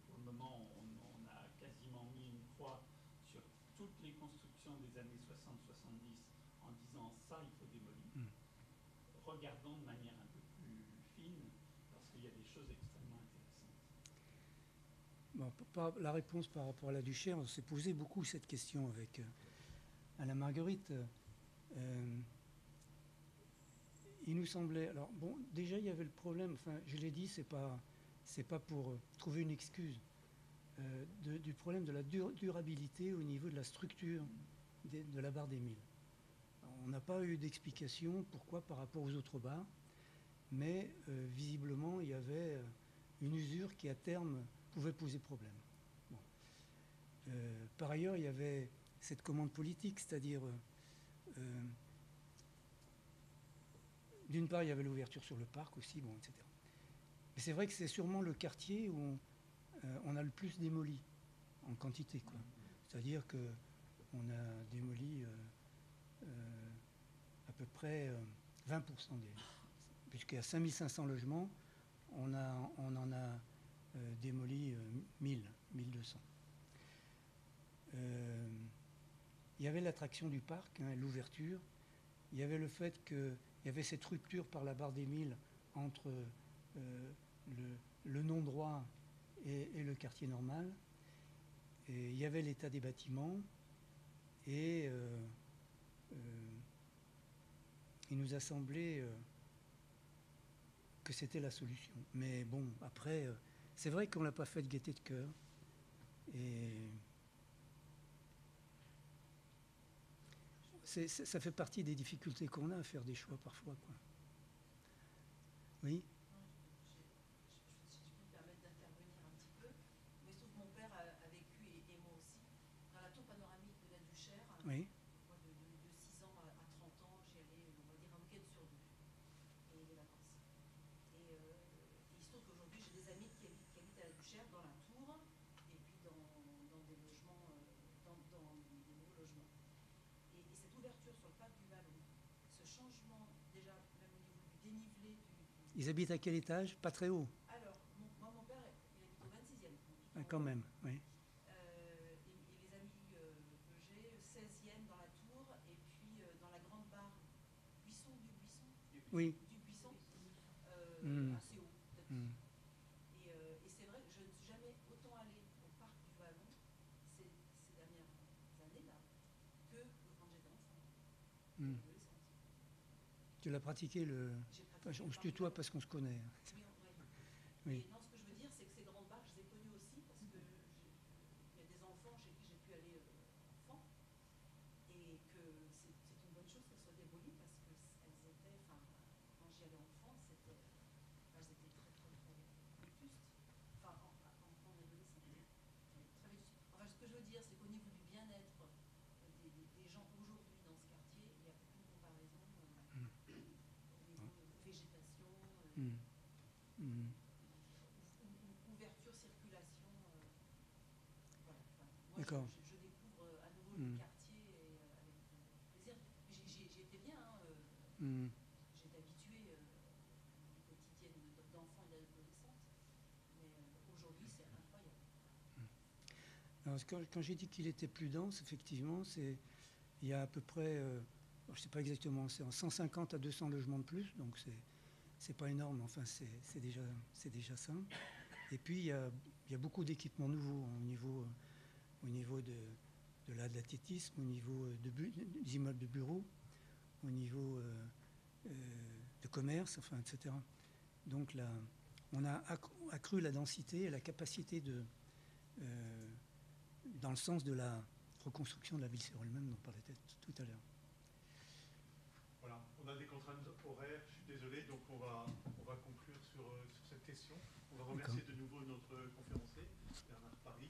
pour le moment, on a quasiment mis une croix sur toutes les constructions des années 60-70 en disant ça, il faut démolir. Regardons de manière un peu plus fine, parce qu'il y a des choses extrêmement intéressantes. Bon, la réponse par rapport à la Duchère, on s'est posé beaucoup cette question avec Alain Marguerite. Il nous semblait... Alors, bon, déjà, il y avait le problème, enfin, je l'ai dit, c'est pas pour trouver une excuse, du problème de la durabilité au niveau de la structure de la barre des Milles. On n'a pas eu d'explication pourquoi par rapport aux autres barres, mais visiblement, il y avait une usure qui, à terme, pouvait poser problème. Bon. Par ailleurs, il y avait cette commande politique, c'est-à-dire... d'une part, il y avait l'ouverture sur le parc aussi, bon, etc. Mais c'est vrai que c'est sûrement le quartier où on a le plus démoli en quantité, quoi. C'est-à-dire qu'on a démoli à peu près 20% puisqu'il y a 5500 logements, on en a démoli 1000, 1200. Il y avait l'attraction du parc, hein, l'ouverture. Il y avait le fait qu'il y avait cette rupture par la barre des 1000 entre le non-droit et le quartier normal. Et il y avait l'état des bâtiments. Et il nous a semblé que c'était la solution. Mais bon, après, c'est vrai qu'on ne l'a pas fait de gaieté de cœur. Et ça fait partie des difficultés qu'on a à faire des choix parfois, quoi. Oui. Si je peux me permettre d'intervenir un petit peu, mais sauf que mon père a vécu, et moi aussi, dans la tour panoramique de la Duchère. Oui. Moi, de 6 ans à 30 ans, j'y allais, on va dire, un week-end sur 2, et les vacances. Et il se trouve qu'aujourd'hui, j'ai des amis qui habitent à la Duchère, dans la tour, et puis dans des logements, dans des nouveaux logements. Et cette ouverture sur le parc du Vallon, ce changement, déjà, même au niveau du dénivelé Ils habitent à quel étage? Pas très haut. Alors, moi, mon père, il habite au 26e. Ah, quand même, oui. Et les amis que j'ai, 16e dans la tour, et puis dans la grande barre, Buisson, du Buisson. Oui. Du Buisson, Mm. assez haut, peut-être. Mm. Et c'est vrai que je ne suis jamais autant allée au parc du Vallon ces dernières années-là que quand j'étais enfant, Mm. adolescente. Tu l'as pratiqué le... J'ai pratiqué Enfin, on le se parc du tutoie Vallon. parce qu'on se connaît. Oui. Oui. Et non, ce que je veux dire, c'est que ces grandes barres, je les ai connues aussi parce que il y a des enfants chez qui j'ai pu aller enfant, et que c'est une bonne chose qu'elles soient démolies parce qu'elles étaient, enfin, quand j'y allais enfant, elles étaient très vétustes, enfin, en adolescente, très vétustes. Enfin, ce que je veux dire, c'est qu'au niveau du bien-être des gens aujourd'hui dans ce quartier, il n'y a aucune comparaison au niveau végétation. Mm. Mm. Ouverture, circulation. Voilà. Enfin, moi, D'accord. je découvre à nouveau Mm. le quartier avec plaisir. J'y étais bien. Mm. J'étais habituée à une vie quotidienne d'enfant et d'adolescente. Mais aujourd'hui, c'est incroyable. Alors, quand j'ai dit qu'il était plus dense, effectivement, il y a à peu près, je ne sais pas exactement, c'est en 150 à 200 logements de plus, donc c'est pas énorme, enfin c'est déjà ça. Et puis il y a beaucoup d'équipements nouveaux au niveau de l'athlétisme, au niveau des immeubles de bureaux, au niveau de commerce, enfin, etc. Donc là, on a accru la densité et la capacité dans le sens de la reconstruction de la ville sur elle-même dont on parlait tout à l'heure. Voilà, on a des contraintes horaires, je suis désolé, donc on va conclure sur cette question. On va remercier de nouveau notre conférencier, Bernard Paris.